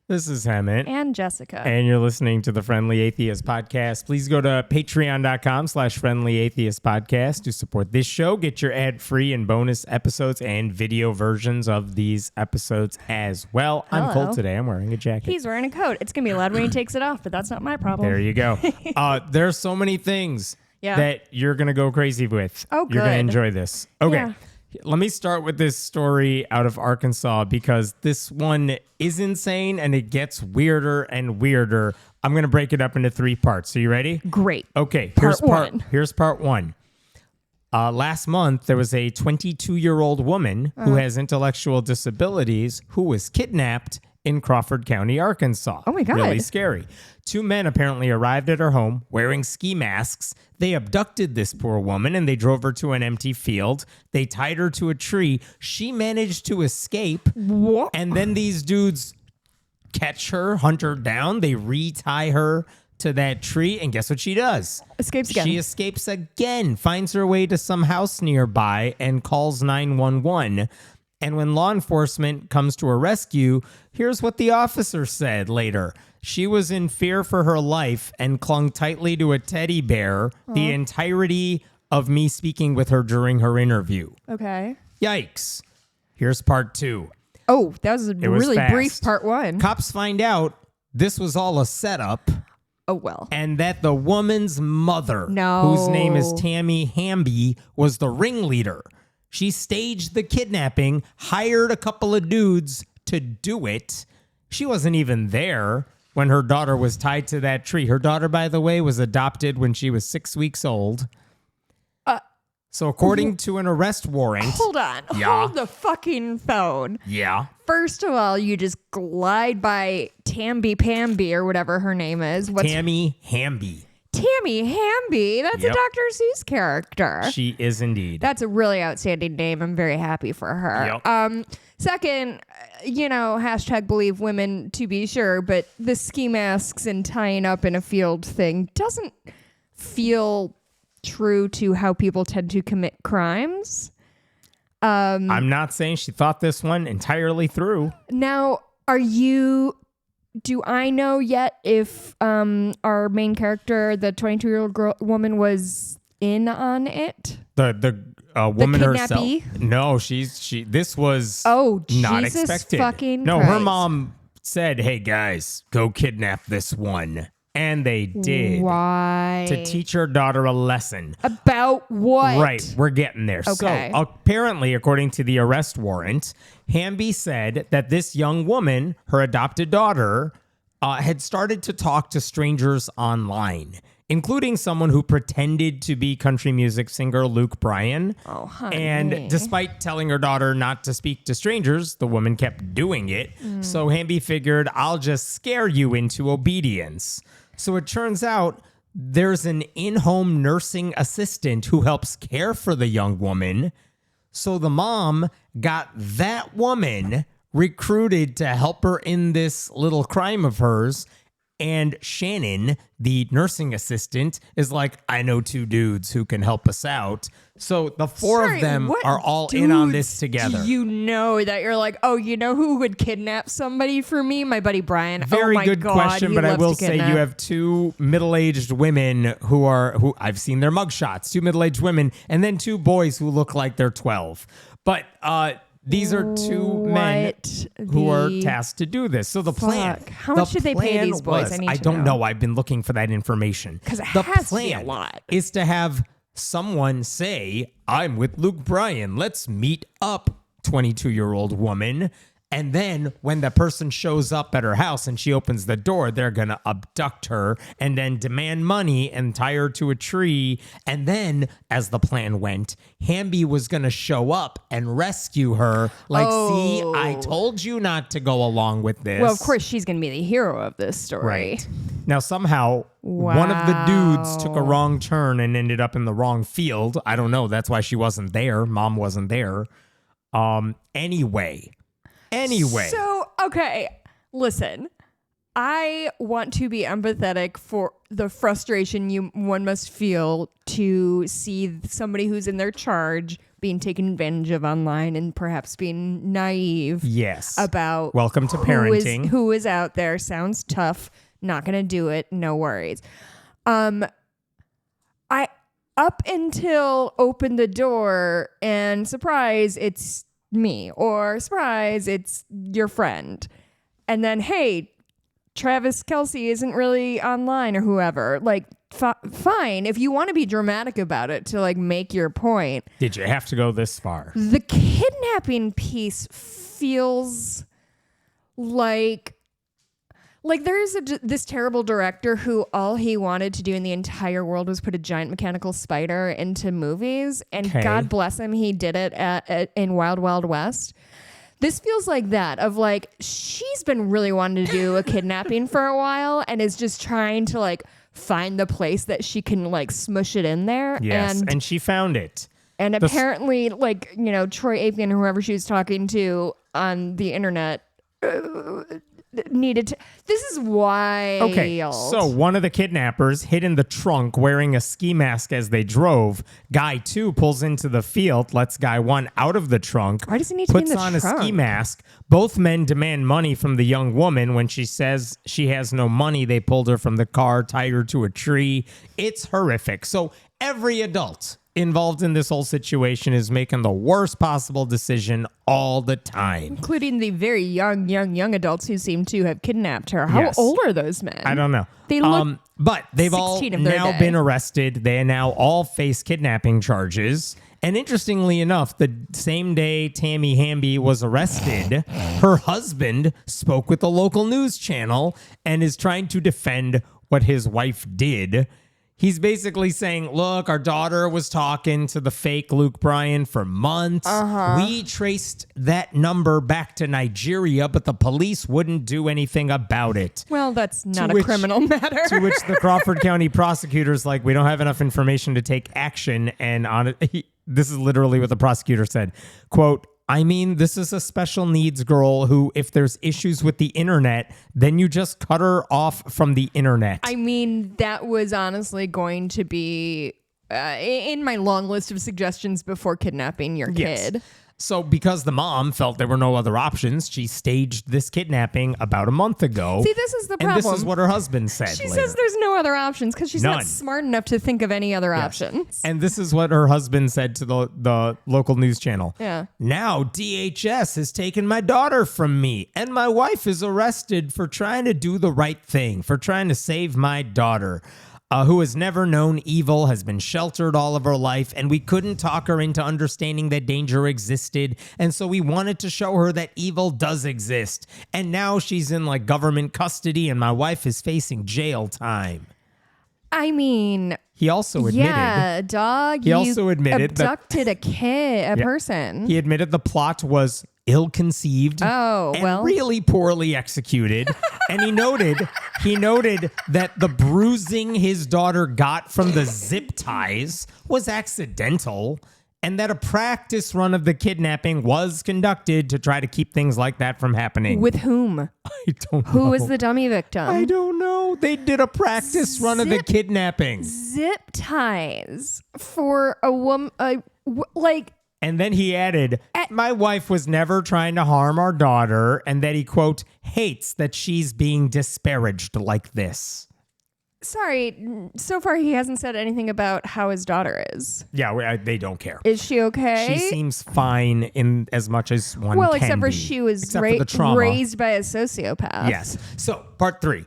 This is Hammett. And Jessica. And you're listening to the Friendly Atheist Podcast. Please go to patreon.com/Friendly Atheist Podcast to support this show. Get your ad-free and bonus episodes and video versions of these episodes as well. Hello. I'm cold today. I'm wearing a jacket. He's wearing a coat. It's going to be loud when he takes it off, but that's not my problem. There you go. There's so many things Yeah. that you're going to go crazy with. Oh, You're going to good. enjoy this. Okay. Yeah. Let me start with this story out of Arkansas because this one is insane and it gets weirder and weirder. I'm going to break it up into 3 parts. Are you ready? Great. Okay. Here's part one. Last month, there was a 22-year-old woman who has intellectual disabilities who was kidnapped in Crawford County, Arkansas. Oh, my God. Really scary. 2 men apparently arrived at her home wearing ski masks. They abducted this poor woman and they drove her to an empty field. They tied her to a tree. She managed to escape. What? And then these dudes catch her, hunt her down. They retie her to that tree. And guess what she does? Escapes again. She escapes again, finds her way to some house nearby and calls 911. And when law enforcement comes to her rescue, here's what the officer said later. She was in fear for her life and clung tightly to a teddy bear the entirety of me speaking with her during her interview. Okay. Yikes. Here's part 2. Oh, that was a was really fast. brief part 1. Cops find out this was all a setup Oh, well. and that the woman's mother, No. whose name is Tammy Hamby, was the ringleader. She staged the kidnapping, hired a couple of dudes to do it. She wasn't even there when her daughter was tied to that tree. Her daughter, by the way, was adopted when she was 6 weeks old. So according to an arrest warrant... Hold on. Yeah. Hold the fucking phone. Yeah. First of all, you just glide by Tamby Pamby or whatever her name is. Tammy Hamby. Tammy Hamby? That's Yep. a Dr. Seuss character. She is indeed. That's a really outstanding name. I'm very happy for her. Yep. Second, hashtag believe women to be sure, but the ski masks and tying up in a field thing doesn't feel true to how people tend to commit crimes. I'm not saying she thought this one entirely through. Now, do I know yet if our main character, the 22-year-old woman, was in on it? The woman the herself. kidnappee? No, this was Oh, not Jesus expected. fucking No, her Christ. mom said, "Hey guys, go kidnap this one," and they did. Why? To teach her daughter a lesson. About what? Right, we're getting there. Okay. So apparently, according to the arrest warrant, Hamby said that this young woman, her adopted daughter, had started to talk to strangers online, including someone who pretended to be country music singer Luke Bryan. Oh, honey. And despite telling her daughter not to speak to strangers, the woman kept doing it. So Hamby figured, I'll just scare you into obedience. So it turns out there's an in-home nursing assistant who helps care for the young woman. So the mom got that woman recruited to help her in this little crime of hers. And Shannon, the nursing assistant, is like, I know 2 dudes who can help us out. So the 4 of them what are all in on this dudes together. do you know that you're like, oh, you know who would kidnap somebody for me? My buddy Brian. Very oh my good God, question, he but I loves will to say kidnap. you have 2 middle-aged women who I've seen their mugshots, 2 middle-aged women, and then 2 boys who look like they're 12. But these are 2 men who are tasked to do this. So the plan. How much did they pay these boys? I don't know. I've been looking for that information. Because it the has plan to be a lot. is to have someone say, I'm with Luke Bryan. Let's meet up, 22-year-old woman. And then when the person shows up at her house and she opens the door, they're going to abduct her and then demand money and tie her to a tree. And then, as the plan went, Hamby was going to show up and rescue her. Like, see, I told you not to go along with this. Well, of course, she's going to be the hero of this story. Right. Now, somehow, one of the dudes took a wrong turn and ended up in the wrong field. I don't know. That's why she wasn't there. Mom wasn't there. Anyway. So, okay, listen. I want to be empathetic for the frustration one must feel to see somebody who's in their charge being taken advantage of online and perhaps being naive. Yes. About welcome to parenting. Who is out there. Sounds tough. Not going to do it. No worries. I up until open the door and surprise, it's me, or surprise, it's your friend. And then, hey, Travis Kelce isn't really online or whoever. Like, fine. If you want to be dramatic about it to like make your point. Did you have to go this far? The kidnapping piece feels like there's this terrible director who all he wanted to do in the entire world was put a giant mechanical spider into movies, and God bless him, he did it in Wild Wild West. This feels like that, of like, she's been really wanting to do a kidnapping for a while and is just trying to like find the place that she can like smush it in there. Yes, and she found it. And apparently, like, you know, Troy Apien, whoever she was talking to on the internet, needed to. This is wild. Okay, so one of the kidnappers hid in the trunk wearing a ski mask as they drove. Guy 2 pulls into the field, lets guy 1 out of the trunk. Why does he need to be in the trunk? Puts on a ski trunk? mask. Both men demand money from the young woman. When she says she has no money, they pulled her from the car, tied her to a tree. It's horrific. So every adult involved in this whole situation is making the worst possible decision all the time. Including the very young adults who seem to have kidnapped her. How Yes. old are those men? I don't know. They look but they've all 16 of their now day. been arrested. They now all face kidnapping charges. And interestingly enough, the same day Tammy Hamby was arrested, her husband spoke with the local news channel and is trying to defend what his wife did. He's basically saying, look, our daughter was talking to the fake Luke Bryan for months. We traced that number back to Nigeria, but the police wouldn't do anything about it. Well, that's not a criminal matter. To which the Crawford County prosecutor's like, we don't have enough information to take action. And on it, this is literally what the prosecutor said. Quote, I mean, this is a special needs girl who, if there's issues with the internet, then you just cut her off from the internet. I mean, that was honestly going to be in my long list of suggestions before kidnapping your kid. So because the mom felt there were no other options, she staged this kidnapping about a month ago. See, this is the problem. And this is what her husband said She later. says there's no other options because she's None. not smart enough to think of any other options. And this is what her husband said to the local news channel. Yeah. Now DHS has taken my daughter from me, and my wife is arrested for trying to do the right thing, for trying to save my daughter. Who has never known evil, has been sheltered all of her life, and we couldn't talk her into understanding that danger existed, and so we wanted to show her that evil does exist. And now she's in like government custody, and my wife is facing jail time. I mean, He also admitted. yeah, dog. He you also admitted that- abducted a person. He admitted the plot was ill-conceived and really poorly executed. And he noted that the bruising his daughter got from the zip ties was accidental, and that a practice run of the kidnapping was conducted to try to keep things like that from happening. With whom? I don't know. Who was the dummy victim? I don't know. They did a practice run of the kidnapping. Zip ties for a woman, And then he added, my wife was never trying to harm our daughter, and that he, quote, hates that she's being disparaged like this. Sorry, so far he hasn't said anything about how his daughter is. Yeah, they don't care. Is she okay? She seems fine in as much as one well, can except for be. she was Except for the trauma. raised by a sociopath. Yes. So, part 3.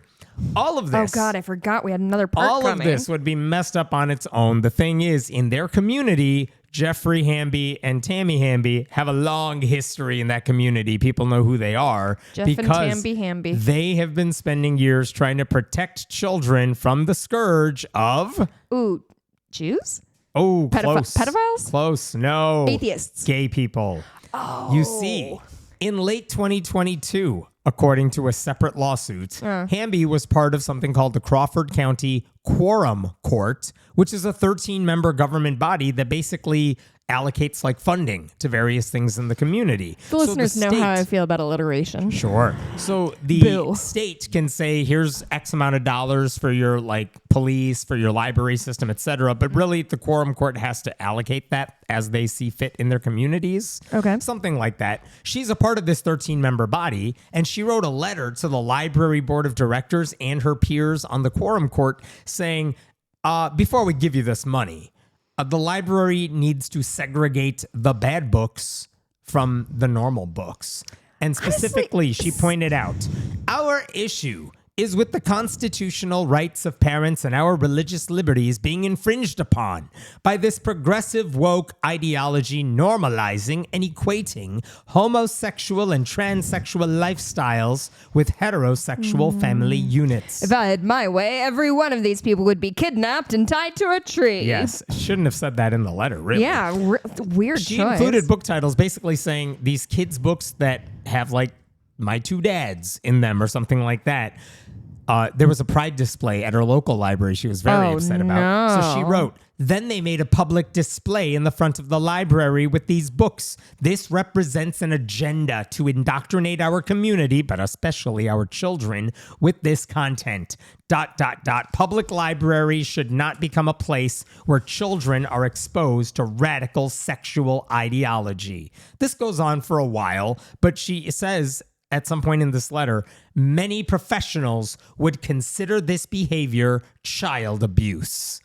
All of this. Oh, God, I forgot we had another part All coming. of this would be messed up on its own. The thing is, in their community, Jeffrey Hamby and Tammy Hamby have a long history in that community. People know who they are. Jeff and because Tammy Hamby. They have been spending years trying to protect children from the scourge of... Ooh, Jews? Oh, close. Pedophiles? Close. No. Atheists. Gay people. Oh. You see, in late 2022, according to a separate lawsuit, Hamby was part of something called the Crawford County Quorum Court, which is a 13-member government body that basically allocates like funding to various things in the community. The listeners know how I feel about alliteration. Sure. So the Boo. state can say, here's X amount of dollars for your like police, for your library system, etc. But really the quorum court has to allocate that as they see fit in their communities. Okay. Something like that. She's a part of this 13-member body, and she wrote a letter to the library board of directors and her peers on the quorum court saying, before we give you this money, the library needs to segregate the bad books from the normal books. And specifically, she pointed out, our issue is with the constitutional rights of parents and our religious liberties being infringed upon by this progressive woke ideology normalizing and equating homosexual and transsexual lifestyles with heterosexual family units. If I had my way, every one of these people would be kidnapped and tied to a tree. Yes, shouldn't have said that in the letter, really. Yeah, weird She choice. included book titles basically saying these kids' books that have like My Two Dads in them or something like that. There was a pride display at her local library she was very upset about. So she wrote, then they made a public display in the front of the library with these books. This represents an agenda to indoctrinate our community, but especially our children, with this content. ... Public libraries should not become a place where children are exposed to radical sexual ideology. This goes on for a while, but she says at some point in this letter, many professionals would consider this behavior child abuse.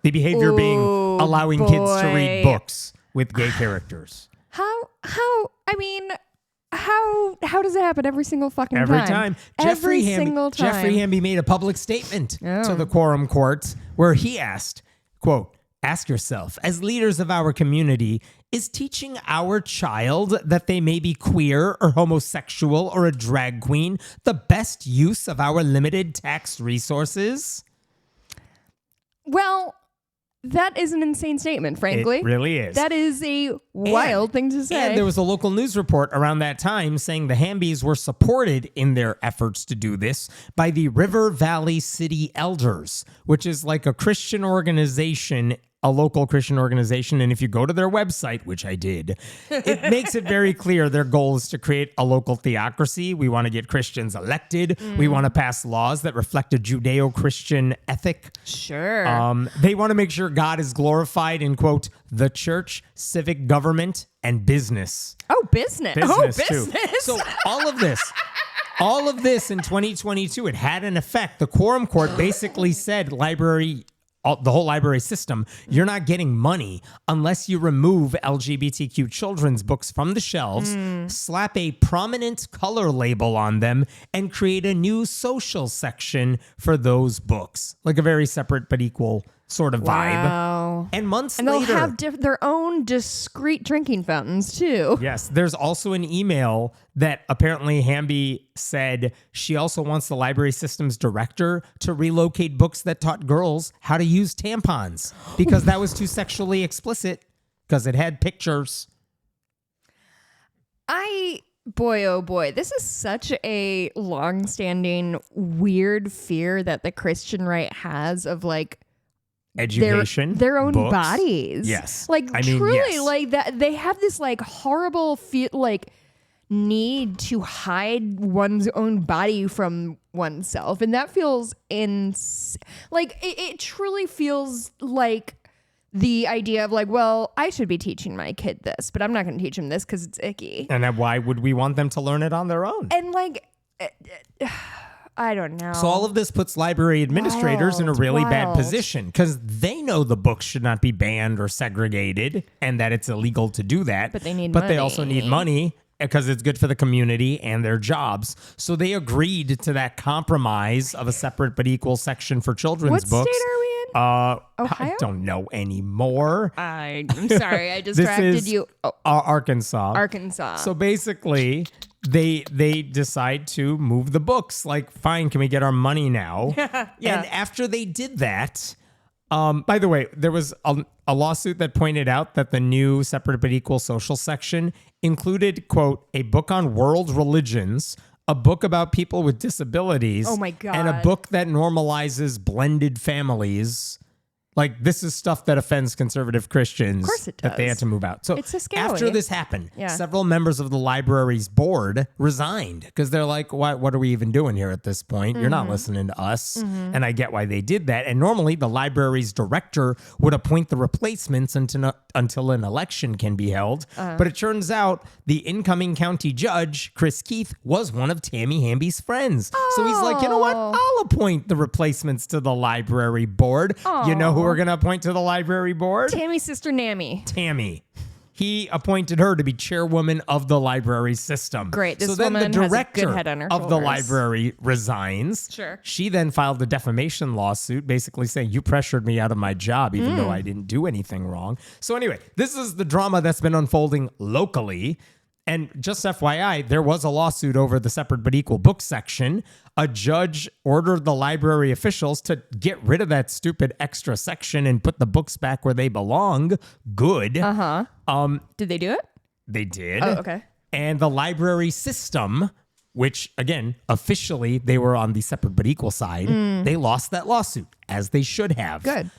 The behavior being allowing kids to read books with gay characters. How does it happen every single fucking time? Every time. Every single time. Jeffrey Hamby made a public statement to the quorum court where he asked, quote, ask yourself, as leaders of our community, is teaching our child that they may be queer or homosexual or a drag queen the best use of our limited tax resources? Well, that is an insane statement, frankly. It really is. That is a wild thing to say. And there was a local news report around that time saying the Hambys were supported in their efforts to do this by the River Valley City Elders, which is like a Christian organization, a local Christian organization. And if you go to their website, which I did, it makes it very clear their goal is to create a local theocracy. We want to get Christians elected. We want to pass laws that reflect a Judeo-Christian ethic. Sure. They want to make sure God is glorified in, quote, the church, civic government, and business. Oh, business. Too. So all of this in 2022, it had an effect. The quorum court basically said the whole library system, you're not getting money unless you remove LGBTQ children's books from the shelves, slap a prominent color label on them, and create a new social section for those books. Like a very separate but equal sort of vibe. Wow. And months later. later... they'll have their own discrete drinking fountains, too. Yes, there's also an email that apparently Hamby said she also wants the library system's director to relocate books that taught girls how to use tampons because that was too sexually explicit because it had pictures. Boy, oh boy, this is such a long-standing weird fear that the Christian right has of like Education, their own books. Bodies. Yes. Truly, yes. like that they have this like horrible need to hide one's own body from oneself, and that feels it truly feels like the idea of like, well, I should be teaching my kid this, but I'm not going to teach him this because it's icky. And then why would we want them to learn it on their own? And I don't know. So all of this puts library administrators in a really bad position because they know the books should not be banned or segregated and that it's illegal to do that. But they need But they also need money because it's good for the community and their jobs. So they agreed to that compromise of a separate but equal section for children's books. What state are we in? Ohio? I don't know anymore. I'm sorry. I distracted you. Arkansas. Arkansas. So basically, they decide to move the books. Like, fine, can we get our money now? Yeah. And after they did that, by the way, there was a lawsuit that pointed out that the new separate but equal social section included, quote, a book on world religions, a book about people with disabilities. Oh my God. And a book that normalizes blended families. Like, this is stuff that offends conservative Christians. Of course it that they had does. to move out. So It's so scary. after this happened, Yeah. several members of the library's board resigned because they're like, what are we even doing here at this point? You're not listening to us. And I get why they did that. And normally the library's director would appoint the replacements until an election can be held. But it turns out the incoming county judge, Chris Keith, was one of Tammy Hamby's friends. So he's like, you know what? I'll appoint the replacements to the library board. You know who we're going to appoint to the library board? Tammy's sister, Nammy. Tammy. He appointed her to be chairwoman of the library system. Great. This so then woman the has a director good head on her of the shoulders. library resigns. Sure. She then filed a defamation lawsuit basically saying you pressured me out of my job even though I didn't do anything wrong. So anyway, this is the drama that's been unfolding locally. And just FYI, there was a lawsuit over the separate but equal book section. A judge ordered the library officials to get rid of that stupid extra section and put the books back where they belong. Good. Did they do it? They did. Oh, okay. And the library system, which again, officially they were on the separate but equal side, they lost that lawsuit, as they should have. Good.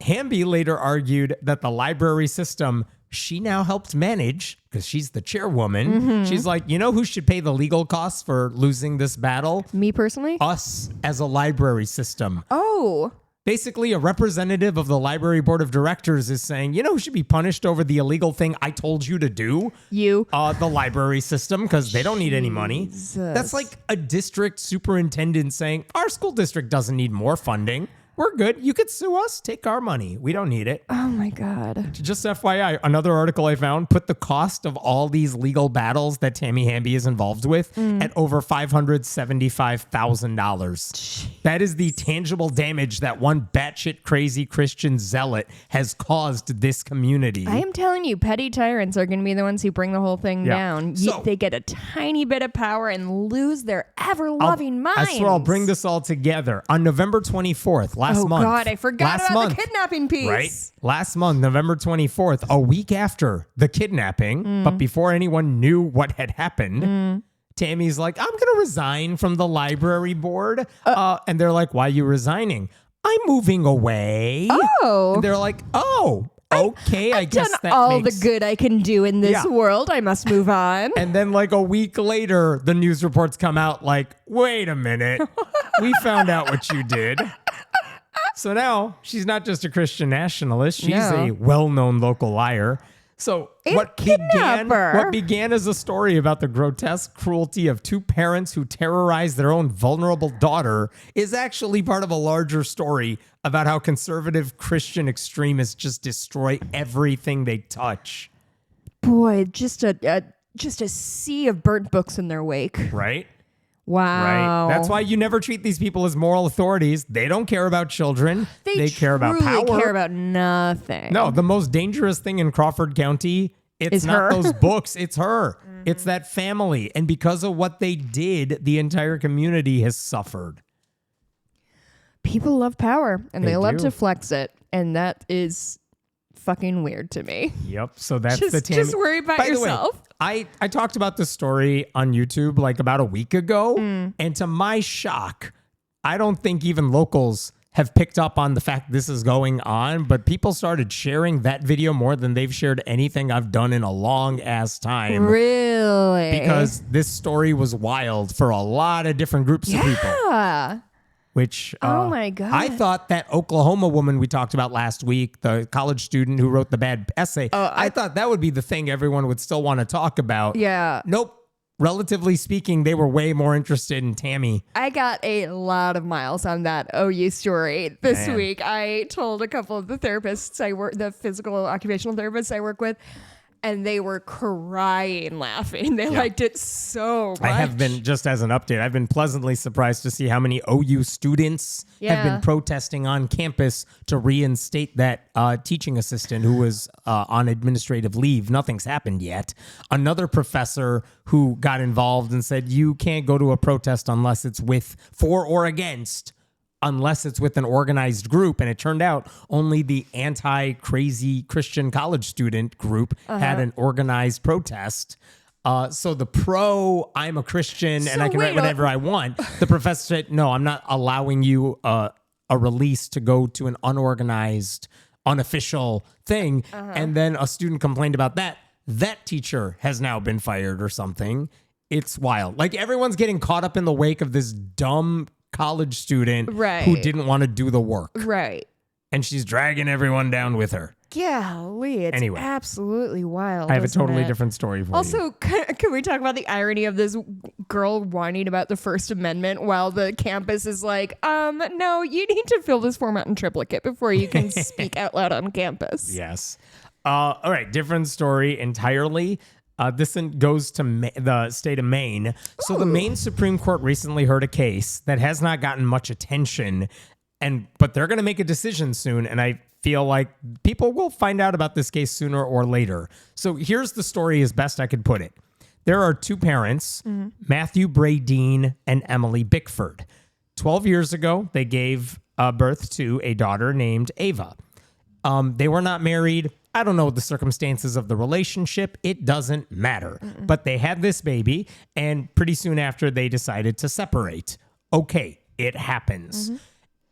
Hamby later argued that the library system she now helped manage, because she's the chairwoman. She's like, you know who should pay the legal costs for losing this battle? Me personally? Us as a library system. Oh. Basically, a representative of the library board of directors is saying, you know who should be punished over the illegal thing I told you to do? You. The library system, because they don't need any money. That's like a district superintendent saying, our school district doesn't need more funding. We're good. You could sue us. Take our money. We don't need it. Oh my God. Just FYI, another article I found put the cost of all these legal battles that Tammy Hamby is involved with at over $575,000. That is the tangible damage that one batshit crazy Christian zealot has caused this community. I am telling you, petty tyrants are going to be the ones who bring the whole thing down. So- They get a tiny bit of power and lose their ever-loving minds. I swear I'll bring this all together. On November 24th, last month. Oh God, I forgot about the kidnapping piece. Right? Last month, November 24th, a week after the kidnapping, but before anyone knew what had happened, Tammy's like, I'm going to resign from the library board. And they're like, why are you resigning? I'm moving away. Oh. And they're like, oh, okay, I guess Done that all makes... the good I can do in this world. I must move on. And then like a week later, the news reports come out like, wait a minute, we found out what you did. So now she's not just a Christian nationalist. She's a well-known local liar. So what began as a story about the grotesque cruelty of two parents who terrorized their own vulnerable daughter is actually part of a larger story about how conservative Christian extremists just destroy everything they touch. Boy, just a sea of burnt books in their wake. Right? Wow. Right. That's why you never treat these people as moral authorities. They don't care about children. They care about power. They care about nothing. No, the most dangerous thing in Crawford County, it's not those books, it's her. It's that family. And because of what they did, the entire community has suffered. People love power and they love do. to flex it. And that is fucking weird to me. Yep. So that's Just- the Tammy. just worry about By the way, yourself. I talked about this story on YouTube like about a week ago. And to my shock, I don't think even locals have picked up on the fact this is going on, but people started sharing that video more than they've shared anything I've done in a long ass time. Really? Because this story was wild for a lot of different groups of people. Yeah. Which, Oh my God. I thought that Oklahoma woman we talked about last week, the college student who wrote the bad essay, I thought that would be the thing everyone would still want to talk about. Yeah. Nope. Relatively speaking, they were way more interested in Tammy. I got a lot of miles on that OU story this Man. week. I told a couple of the therapists the physical occupational therapists I work with, and they were crying laughing. They liked it so much. I have been, just as an update, I've been pleasantly surprised to see how many OU students have been protesting on campus to reinstate that teaching assistant who was on administrative leave. Nothing's happened yet. Another professor who got involved and said, you can't go to a protest unless it's for or against, unless it's with an organized group. And it turned out only the anti-crazy Christian college student group had an organized protest. So the I'm a Christian and I can write wait, whatever I want. The professor said, no, I'm not allowing you a release to go to an unorganized, unofficial thing. And then a student complained about that. That teacher has now been fired or something. It's wild. Like everyone's getting caught up in the wake of this dumb college student who didn't want to do the work. Right. And she's dragging everyone down with her. Golly, it's absolutely wild. I have a totally different story for you. Also, can we talk about the irony of this girl whining about the First Amendment while the campus is like, no, you need to fill this form out in triplicate before you can speak out loud on campus. Yes. All right, different story entirely. This goes to the state of Maine. So the Maine Supreme Court recently heard a case that has not gotten much attention, but they're going to make a decision soon, and I feel like people will find out about this case sooner or later. So here's the story as best I could put it. There are two parents, Matthew Bradeen and Emily Bickford. 12 years ago, they gave birth to a daughter named Ava. They were not married. I don't know the circumstances of the relationship. It doesn't matter. But they had this baby, and pretty soon after, they decided to separate. Okay, it happens.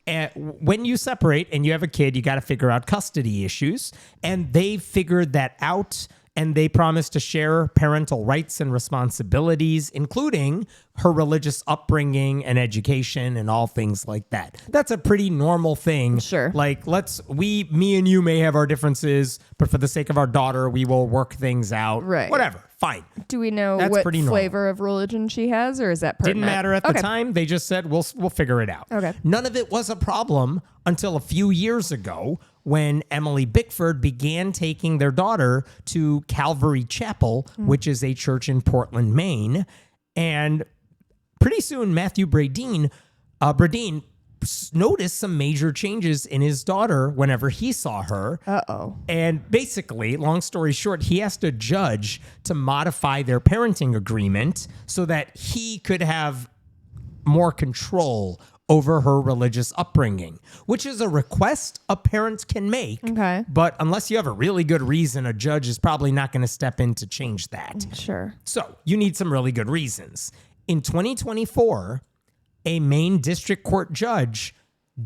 And when you separate and you have a kid, you got to figure out custody issues. And they figured that out, and they promised to share parental rights and responsibilities, including her religious upbringing and education and all things like that. That's a pretty normal thing. Sure. Like, me and you may have our differences, but for the sake of our daughter, we will work things out. Right. Whatever. Fine. Do we know That's what pretty flavor of religion she has, or is that pertinent? Didn't matter at the time. They just said, we'll figure it out. Okay. None of it was a problem until a few years ago when Emily Bickford began taking their daughter to Calvary Chapel, which is a church in Portland, Maine. And pretty soon, Matthew Bradeen noticed some major changes in his daughter whenever he saw her. And basically, long story short, he asked a judge to modify their parenting agreement so that he could have more control over her religious upbringing, which is a request a parent can make. Okay. But unless you have a really good reason, a judge is probably not going to step in to change that. Sure. So you need some really good reasons. In 2024, a Maine district court judge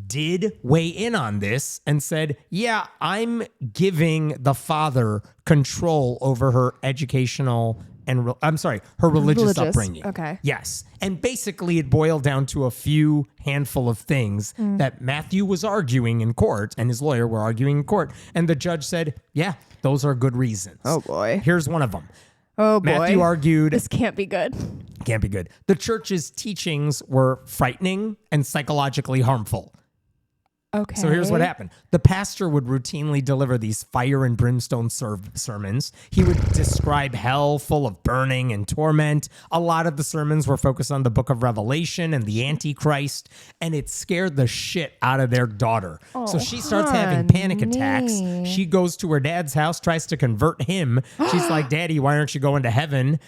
did weigh in on this and said, yeah, I'm giving the father control over her educational and her religious upbringing. Okay. Yes. And basically it boiled down to a few handful of things that Matthew was arguing in court and his lawyer were arguing in court. And the judge said, yeah, those are good reasons. Oh, boy. Here's one of them. Oh, boy. Matthew argued... This can't be good. Can't be good. The church's teachings were frightening and psychologically harmful. Okay. So here's what happened. The pastor would routinely deliver these fire and brimstone sermons. He would describe hell full of burning and torment. A lot of the sermons were focused on the book of Revelation and the Antichrist, and it scared the shit out of their daughter. So she starts having panic attacks. She goes to her dad's house, tries to convert him. She's like, Daddy, why aren't you going to heaven?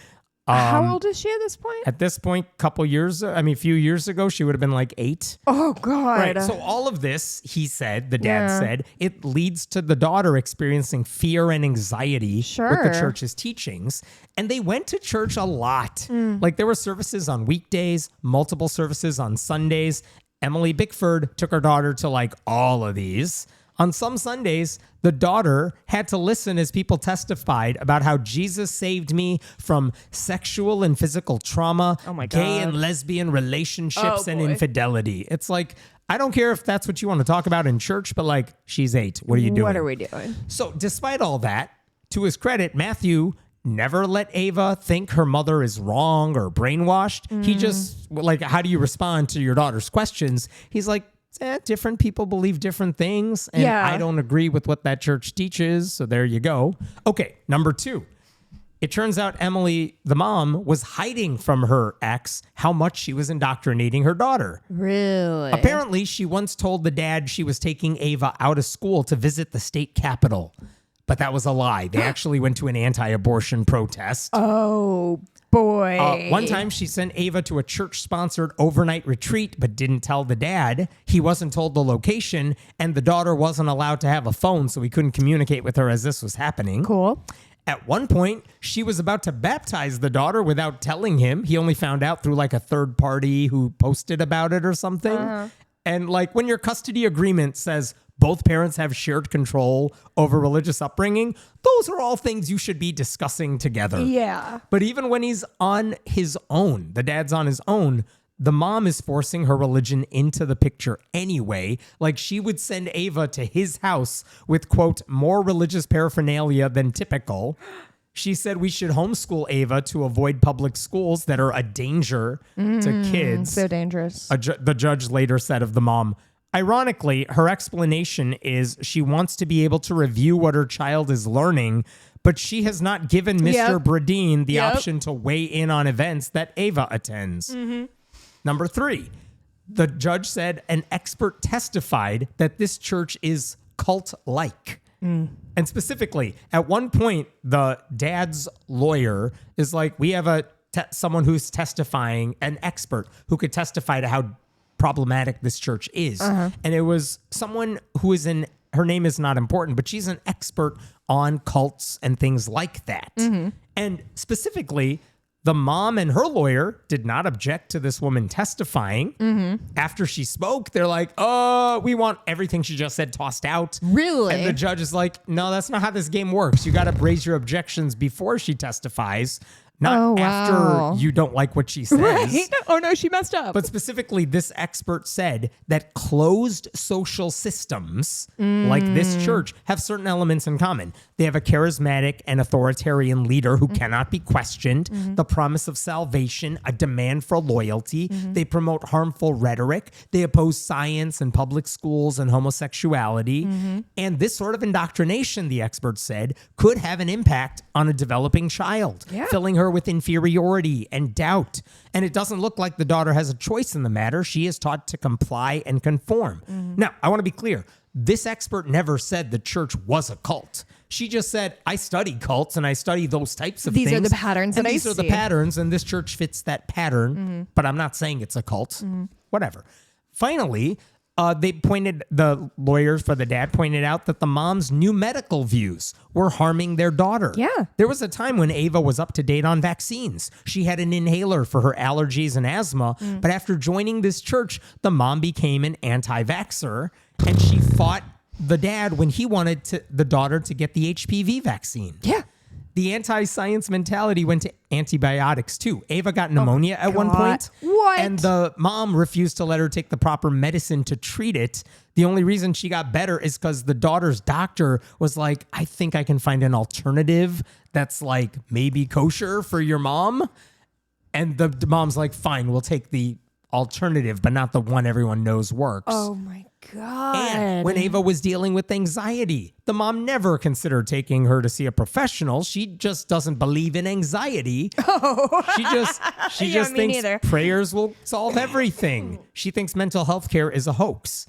How old is she at this point? At this point, a few years ago, she would have been like 8. Oh, God. Right. So all of this, he said, the dad said, it leads to the daughter experiencing fear and anxiety with the church's teachings. And they went to church a lot. Like there were services on weekdays, multiple services on Sundays. Emily Bickford took her daughter to like all of these. On some Sundays, the daughter had to listen as people testified about how Jesus saved me from sexual and physical trauma, gay and lesbian relationships, and infidelity. It's like, I don't care if that's what you want to talk about in church, but like, she's 8. What are you doing? What are we doing? So despite all that, to his credit, Matthew never let Ava think her mother is wrong or brainwashed. He just, like, how do you respond to your daughter's questions? He's like, different people believe different things, and I don't agree with what that church teaches, so there you go. Okay, number 2. It turns out Emily, the mom, was hiding from her ex how much she was indoctrinating her daughter. Really? Apparently, she once told the dad she was taking Ava out of school to visit the state capitol. But that was a lie. They actually went to an anti-abortion protest. Oh, boy. One time she sent Ava to a church-sponsored overnight retreat, but didn't tell the dad. He wasn't told the location, and the daughter wasn't allowed to have a phone, so he couldn't communicate with her as this was happening. Cool. At one point, she was about to baptize the daughter without telling him. He only found out through like a third party who posted about it or something. And like when your custody agreement says both parents have shared control over religious upbringing, those are all things you should be discussing together. Yeah. But even when he's on his own, the dad's on his own, the mom is forcing her religion into the picture anyway. Like she would send Ava to his house with, quote, more religious paraphernalia than typical. She said we should homeschool Ava to avoid public schools that are a danger to kids. So dangerous. The judge later said of the mom, ironically, her explanation is she wants to be able to review what her child is learning, but she has not given Mr. Bradeen the option to weigh in on events that Ava attends. Number 3, the judge said an expert testified that this church is cult-like. And specifically, at one point, the dad's lawyer is like, we have someone who's testifying, an expert who could testify to how problematic this church is. And it was someone who is her name is not important, but she's an expert on cults and things like that. And specifically, the mom and her lawyer did not object to this woman testifying. After she spoke, they're like, oh, we want everything she just said tossed out. Really? And the judge is like, no, that's not how this game works. You got to raise your objections before she testifies, not after you don't like what she says. Right? Oh, no, she messed up. But specifically, this expert said that closed social systems like this church have certain elements in common. They have a charismatic and authoritarian leader who cannot be questioned, the promise of salvation, a demand for loyalty. They promote harmful rhetoric. They oppose science and public schools and homosexuality. And this sort of indoctrination, the expert said, could have an impact on a developing child, filling her with inferiority and doubt. And it doesn't look like the daughter has a choice in the matter. She is taught to comply and conform. Now, I want to be clear. This expert never said the church was a cult. She just said, I study cults and I study those types of things. These are the patterns that I see. These are the patterns, and this church fits that pattern. But I'm not saying it's a cult. Whatever. Finally, the lawyers for the dad pointed out that the mom's new medical views were harming their daughter. Yeah. There was a time when Ava was up to date on vaccines. She had an inhaler for her allergies and asthma. But after joining this church, the mom became an anti-vaxxer, and she fought the dad when he wanted the daughter to get the HPV vaccine. Yeah. The anti-science mentality went to antibiotics too. Ava got pneumonia at one point. What? And the mom refused to let her take the proper medicine to treat it. The only reason she got better is because the daughter's doctor was like, I think I can find an alternative that's like maybe kosher for your mom. And the mom's like, fine, we'll take the alternative, but not the one everyone knows works. Oh my God. And when Ava was dealing with anxiety, the mom never considered taking her to see a professional. She just doesn't believe in anxiety. Oh. She just thinks neither. prayers will solve everything. She thinks mental health care is a hoax.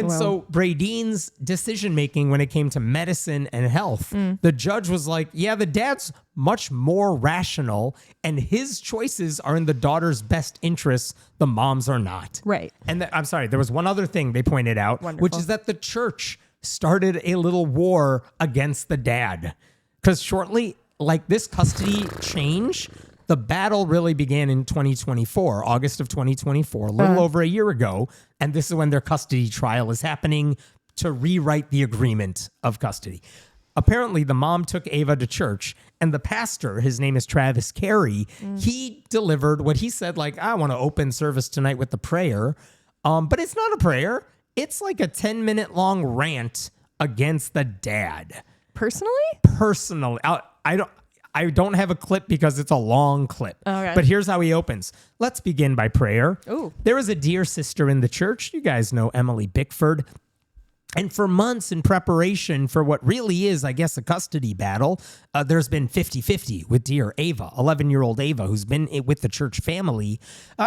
So Bradeen's decision-making when it came to medicine and health, the judge was like, yeah, the dad's much more rational and his choices are in the daughter's best interests. The mom's are not. Right. And I'm sorry, there was one other thing they pointed out, which is that the church started a little war against the dad. Because shortly, like this custody change, the battle really began in 2024, August of 2024, a little over a year ago. And this is when their custody trial is happening to rewrite the agreement of custody. Apparently, the mom took Ava to church, and the pastor, his name is Travis Carey, he delivered what he said, like, I want to open service tonight with the prayer. But it's not a prayer. It's like a 10-minute long rant against the dad. Personally? Personally. I don't have a clip because it's a long clip. Okay. But here's how he opens. Let's begin by prayer. Ooh. There is a dear sister in the church. You guys know Emily Bickford. And for months in preparation for what really is, I guess, a custody battle, there's been 50-50 with dear Ava, 11-year-old Ava, who's been with the church family.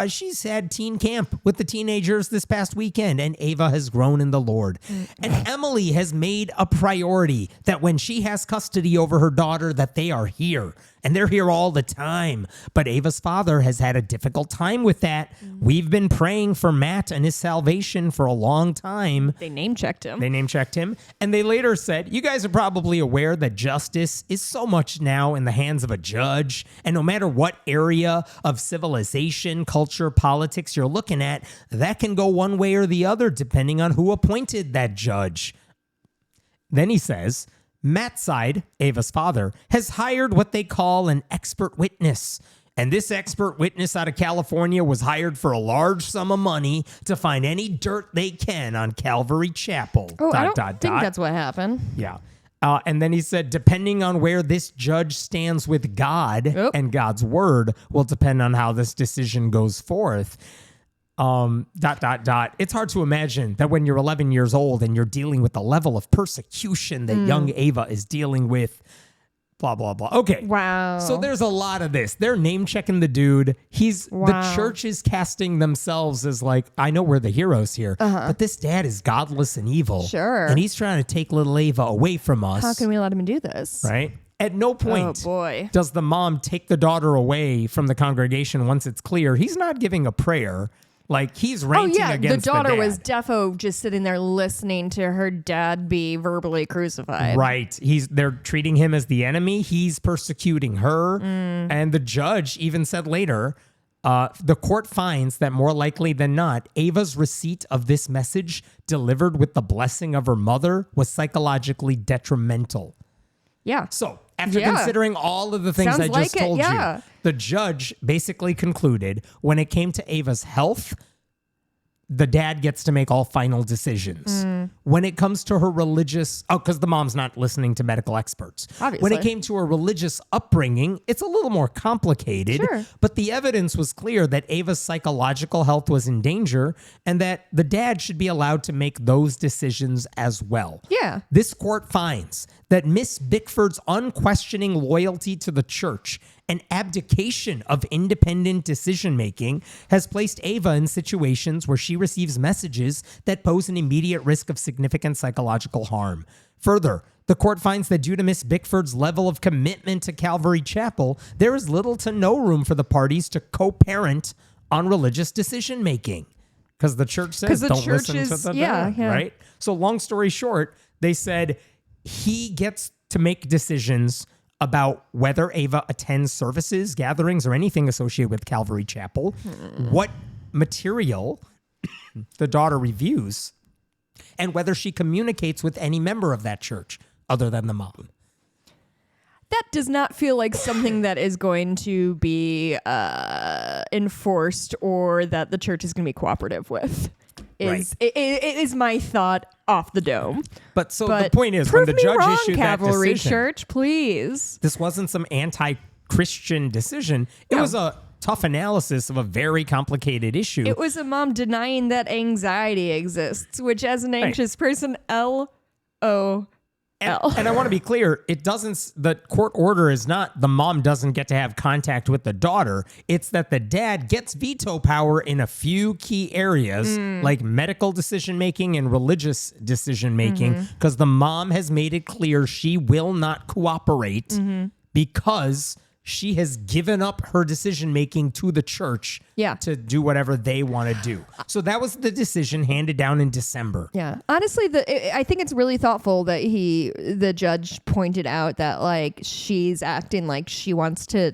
She's had teen camp with the teenagers this past weekend, and Ava has grown in the Lord. And Emily has made a priority that when she has custody over her daughter, that they are here. and they're here all the time. But Ava's father has had a difficult time with that. We've been praying for Matt and his salvation for a long time. They name-checked him. And they later said, you guys are probably aware that justice is so much now in the hands of a judge. And no matter what area of civilization, culture, politics you're looking at, that can go one way or the other depending on who appointed that judge. Then he says, Matt's side, Ava's father, has hired what they call an expert witness. And this expert witness out of California was hired for a large sum of money to find any dirt they can on Calvary Chapel. Oh, I don't think that's what happened. Yeah. And then he said, depending on where this judge stands with God and God's word will depend on how this decision goes forth. It's hard to imagine that when you're 11 years old and you're dealing with the level of persecution that young Ava is dealing with, blah, blah, blah. Okay. Wow. So there's a lot of this. They're name checking the dude. The church is casting themselves as like, I know we're the heroes here, but this dad is godless and evil. Sure. And he's trying to take little Ava away from us. How can we let him do this? Right? At no point boy. does the mom take the daughter away from the congregation once it's clear. He's not giving a prayer. Like, he's ranting against the daughter dad. was defo just sitting there listening to her dad be verbally crucified. Right. They're treating him as the enemy. He's persecuting her. And the judge even said later, the court finds that more likely than not, Ava's receipt of this message delivered with the blessing of her mother was psychologically detrimental. Yeah. So after considering all of the things I just told you, the judge basically concluded when it came to Ava's health, the dad gets to make all final decisions. When it comes to her religious, because the mom's not listening to medical experts. Obviously. When it came to her religious upbringing, it's a little more complicated. Sure. But the evidence was clear that Ava's psychological health was in danger and that the dad should be allowed to make those decisions as well. Yeah. This court finds that Miss Bickford's unquestioning loyalty to the church and abdication of independent decision-making has placed Ava in situations where she receives messages that pose an immediate risk of significant psychological harm. Further, the court finds that due to Miss Bickford's level of commitment to Calvary Chapel, there is little to no room for the parties to co-parent on religious decision-making. Because the church says don't listen to the dad, right? So long story short, they said he gets to make decisions about whether Ava attends services, gatherings, or anything associated with Calvary Chapel, what material the daughter reviews, and whether she communicates with any member of that church other than the mom. That does not feel like something that is going to be enforced or that the church is going to be cooperative with. It is my thought off the dome. But the point is, when the judge issued Cavalry that decision, Church, please. This wasn't some anti-Christian decision. It was a tough analysis of a very complicated issue. It was a mom denying that anxiety exists, which as an anxious person, LOL. And I want to be clear, the court order is not the mom doesn't get to have contact with the daughter. It's that the dad gets veto power in a few key areas, like medical decision-making and religious decision-making, because the mom has made it clear she will not cooperate because she has given up her decision-making to the church to do whatever they want to do. So that was the decision handed down in December. Yeah. Honestly, I think it's really thoughtful that the judge pointed out that like she's acting like she wants to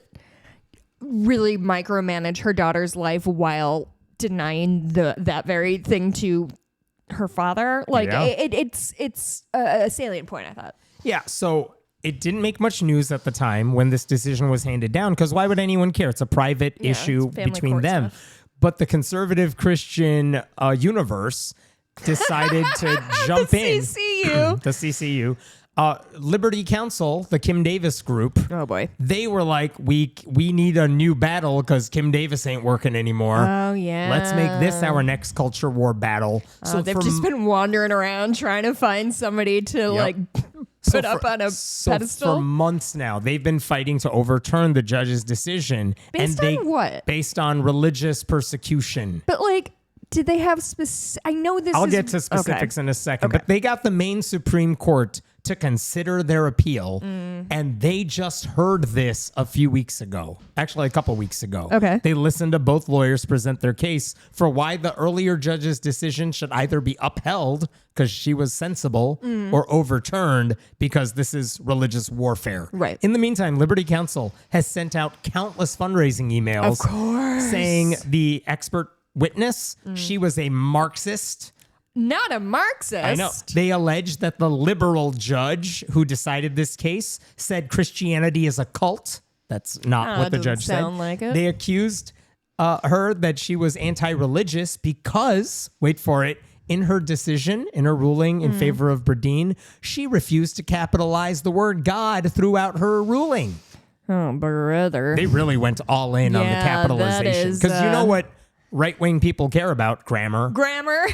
really micromanage her daughter's life while denying that very thing to her father. Like it's a salient point, I thought. Yeah. So it didn't make much news at the time when this decision was handed down, because why would anyone care? It's a private issue between them. Stuff. But the conservative Christian universe decided to jump in. CCU. The CCU. Liberty Council, the Kim Davis group. Oh, boy. They were like, we need a new battle because Kim Davis ain't working anymore. Oh, yeah. Let's make this our next culture war battle. So they've just been wandering around trying to find somebody to put up on a pedestal. For months now, they've been fighting to overturn the judge's decision. Based on what? Based on religious persecution. But did they have I know this I'll get to specifics in a second, but they got the Maine Supreme Court to consider their appeal, and they just heard this a few weeks ago. Actually, a couple weeks ago. Okay. They listened to both lawyers present their case for why the earlier judge's decision should either be upheld because she was sensible or overturned because this is religious warfare. Right. In the meantime, Liberty Counsel has sent out countless fundraising emails Of course. saying the expert witness, she was a Marxist. Not a Marxist. I know. They allege that the liberal judge who decided this case said Christianity is a cult. That's not what the judge said. Sound like it. They accused her that she was anti-religious because, wait for it, in her decision, in her ruling in favor of Bradeen, she refused to capitalize the word God throughout her ruling. Oh, brother. They really went all in on the Yeah, capitalization. that is, Because you know what right-wing people care about? Grammar. Grammar.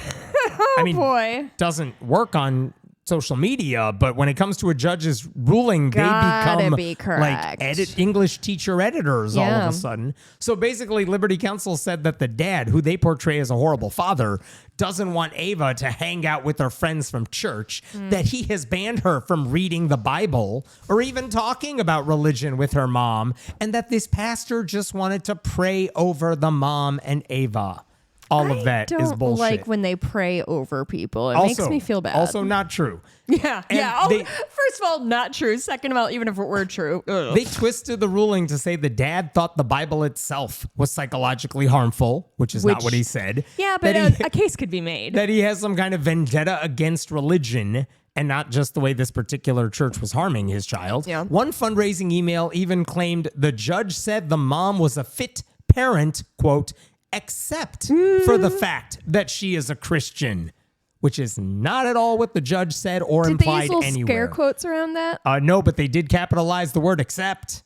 Oh, I mean, boy. doesn't work on social media, but when it comes to a judge's ruling, Gotta they become be correct. like English teacher editors all of Yeah. a sudden. So basically, Liberty Counsel said that the dad, who they portray as a horrible father, doesn't want Ava to hang out with her friends from church, that he has banned her from reading the Bible or even talking about religion with her mom, and that this pastor just wanted to pray over the mom and Ava. All of that is don't bullshit. like when they pray over people. It makes me feel bad. Also not true. yeah. and Yeah. Oh, they- first of all, not true. Second of all, even if it were true. Ugh. They twisted the ruling to say the dad thought the Bible itself was psychologically harmful, which is not Which- what he said. Yeah, but That he- a case could be made. that he has some kind of vendetta against religion and not just the way this particular church was harming his child. Yeah. One fundraising email even claimed the judge said the mom was a fit parent, quote, except for the fact that she is a Christian, which is not at all what the judge said or Did they use implied little anywhere. scare quotes around that? No, but they did capitalize the word except.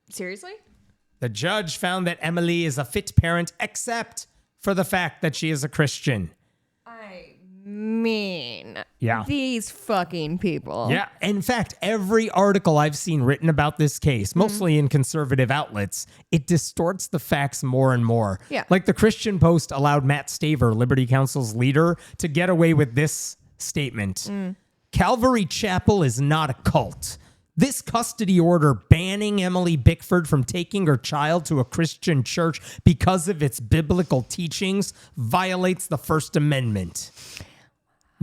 Seriously? The judge found that Emily is a fit parent except for the fact that she is a Christian. I mean, Yeah. these fucking people. Yeah. In fact, every article I've seen written about this case, mostly in conservative outlets, it distorts the facts more and more. Yeah. Like the Christian Post allowed Matt Staver, Liberty Counsel's leader, to get away with this statement. Calvary Chapel is not a cult. This custody order banning Emily Bickford from taking her child to a Christian church because of its biblical teachings violates the First Amendment.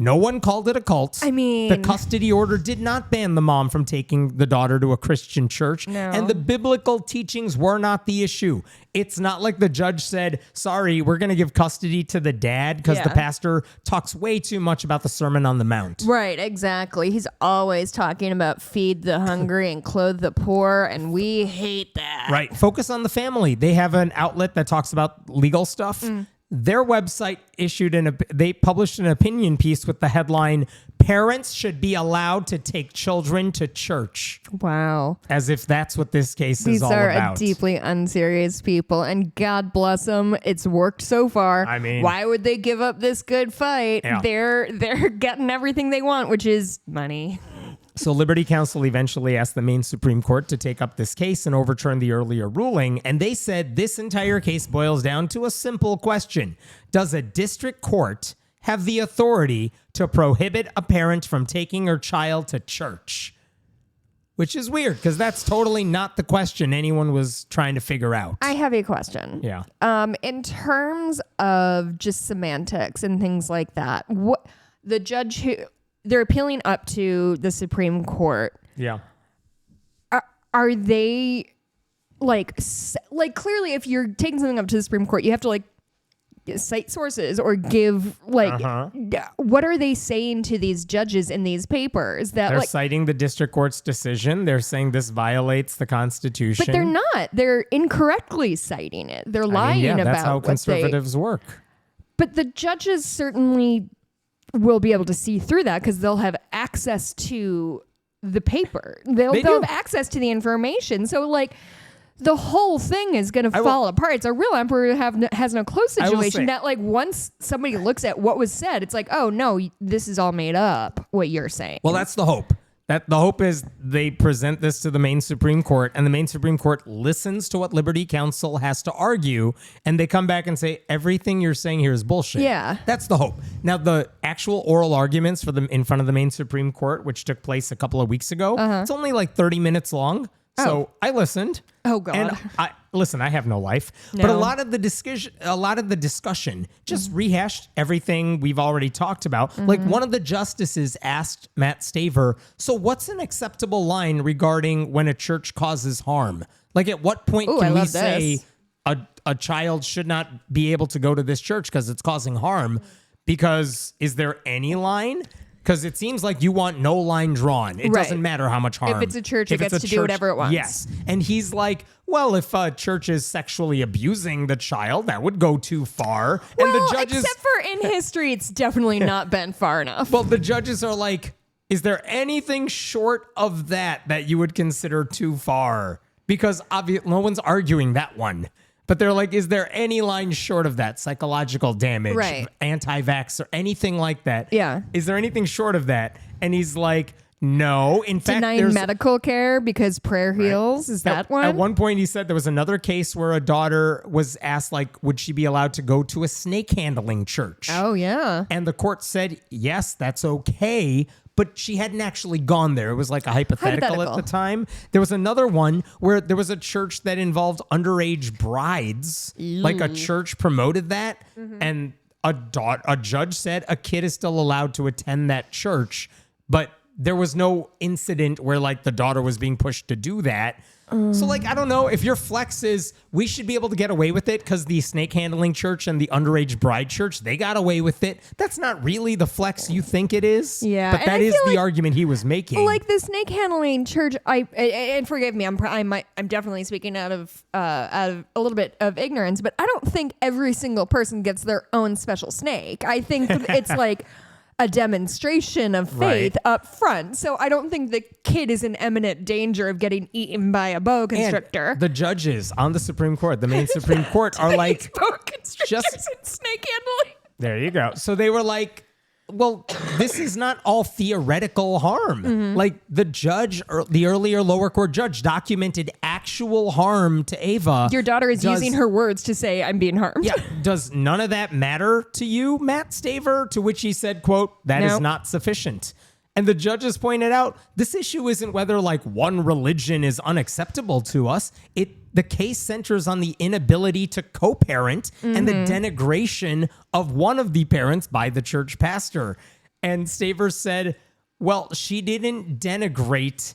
No one called it a cult. I mean- the custody order did not ban the mom from taking the daughter to a Christian church. No. And the biblical teachings were not the issue. It's not like the judge said, sorry, we're going to give custody to the dad because the Yeah. pastor talks way too much about the Sermon on the Mount. Right, exactly. He's always talking about feed the hungry and clothe the poor, and we hate that. Right. Focus on the family. They have an outlet that talks about legal stuff. Their website they published an opinion piece with the headline, "Parents should be allowed to take children to church." Wow. As if that's what this case These is all are about. a deeply unserious people, and God bless them. It's worked so far. I mean- why would they give up this good fight? Yeah. They're getting everything they want, which is money. So Liberty Counsel eventually asked the Maine Supreme Court to take up this case and overturn the earlier ruling. And they said this entire case boils down to a simple question. Does a district court have the authority to prohibit a parent from taking her child to church? Which is weird because that's totally not the question anyone was trying to figure out. I have a question. Yeah. In terms of just semantics and things like that, what the judge who they're appealing up to the Supreme Court, Yeah. are they like clearly if you're taking something up to the Supreme Court, you have to like cite sources or give like what are they saying to these judges in these papers that They're like citing the district court's decision. They're saying this violates the Constitution. but they're not. They're incorrectly citing it. They're lying yeah, about that's how what conservatives work. But the judges certainly will be able to see through that because they'll have access to the paper. They'll do. have access to the information. So like the whole thing is going to will- fall apart. It's a real emperor has no clothes I will situation say- that like once somebody looks at what was said, it's like, oh no, this is all made up, what you're saying. Well, that's the hope. That the hope is they present this to the Maine Supreme Court, and the Maine Supreme Court listens to what Liberty Counsel has to argue, and they come back and say everything you're saying here is bullshit. Yeah. That's the hope. Now, the actual oral arguments for them in front of the Maine Supreme Court, which took place a couple of weeks ago, it's only like 30 minutes long. So I listened. Oh, God. And I have no life. No. But a lot of the discussion just rehashed everything we've already talked about. Like one of the justices asked Matt Staver, so what's an acceptable line regarding when a church causes harm? Like at what point can we say a child should not be able to go to this church because it's causing harm? Because is there any line? Because it seems like you want no line drawn. It doesn't matter how much harm. If it's a church, it gets to do whatever it wants. Yes. And he's like, well, if a church is sexually abusing the child, that would go too far. Well, and the judges, except for in history, it's definitely not been far enough. well, the judges are like, is there anything short of that you would consider too far? Because obviously, no one's arguing that one. But they're like, is there any line short of that? Psychological damage, anti-vax, or anything like that? Yeah. Is there anything short of that? And he's like, no. In fact, denying medical care because prayer heals. Is that one? At one point, he said there was another case where a daughter was asked, like, would she be allowed to go to a snake handling church? Oh, yeah. And the court said, yes, that's okay. But she hadn't actually gone there. It was like a hypothetical at the time. There was another one where there was a church that involved underage brides. Ew. Like a church promoted that. And a judge said a kid is still allowed to attend that church. But there was no incident where like the daughter was being pushed to do that. So like, I don't know if your flex is we should be able to get away with it because the snake handling church and the underage bride church, they got away with it. That's not really the flex you think it is. Yeah. But that is the argument he was making. Like the snake handling church, and forgive me, I'm definitely speaking out of a little bit of ignorance, but I don't think every single person gets their own special snake. I think it's like a demonstration of faith up front. So I don't think the kid is in imminent danger of getting eaten by a boa constrictor. And the judges on the Supreme Court, the Maine Supreme Court, are like, boa constrictors and snake handling. There you go. So they were like, well, this is not all theoretical harm. Like the judge, or the earlier lower court judge, documented actual harm to Ava. Your daughter is using her words to say, I'm being harmed. Yeah. Does none of that matter to you, Matt Staver? To which he said, quote, that is not sufficient. And the judges pointed out, this issue isn't whether like one religion is unacceptable to us. The case centers on the inability to co-parent and the denigration of one of the parents by the church pastor. And Staver said, well, she didn't denigrate.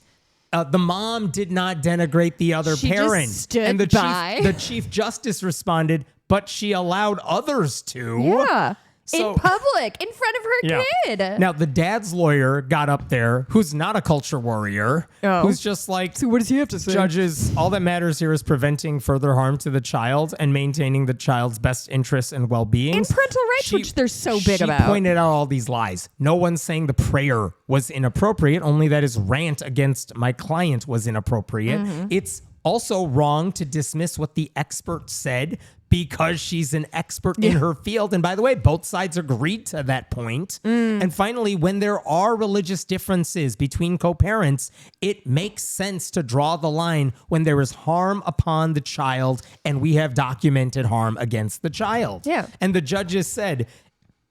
The mom did not denigrate the other parent. Just stood and by. The chief justice responded, but she allowed others to. Yeah. In public, in front of her kid. Now, the dad's lawyer got up there, who's not a culture warrior, who's just like, so what does he have to say? Judges, all that matters here is preventing further harm to the child and maintaining the child's best interests and well-being. And parental rights, which they're so big about. She pointed out all these lies. No one's saying the prayer was inappropriate, only that his rant against my client was inappropriate. It's also wrong to dismiss what the expert said because she's an expert in her field. And by the way, both sides agreed to that point. And finally, when there are religious differences between co-parents, it makes sense to draw the line when there is harm upon the child and we have documented harm against the child. Yeah. And the judges said,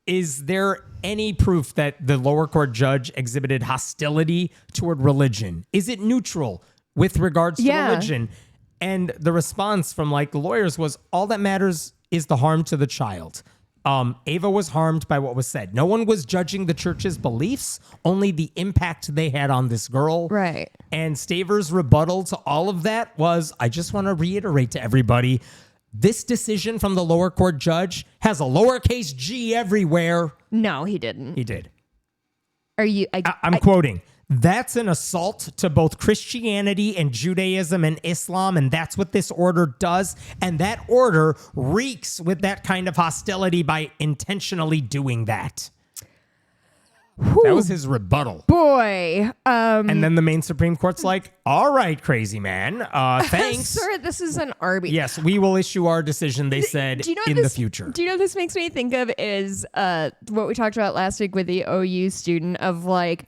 is there any proof that the lower court judge exhibited hostility toward religion? Is it neutral with regards to religion? And the response from like the lawyers was, all that matters is the harm to the child. Ava was harmed by what was said. No one was judging the church's beliefs, only the impact they had on this girl. Right. And Staver's rebuttal to all of that was, I just want to reiterate to everybody, this decision from the lower court judge has a lowercase g everywhere. No, he didn't. He did. Are you? I'm quoting. That's an assault to both Christianity and Judaism and Islam, and that's what this order does. And that order reeks with that kind of hostility by intentionally doing that. Whew. That was his rebuttal. Boy. And then the Maine Supreme Court's like, all right, crazy man. Thanks. Sir, this is an Arby. Yes, we will issue our decision, they said, in the future. Do you know what this makes me think of is what we talked about last week with the OU student of like,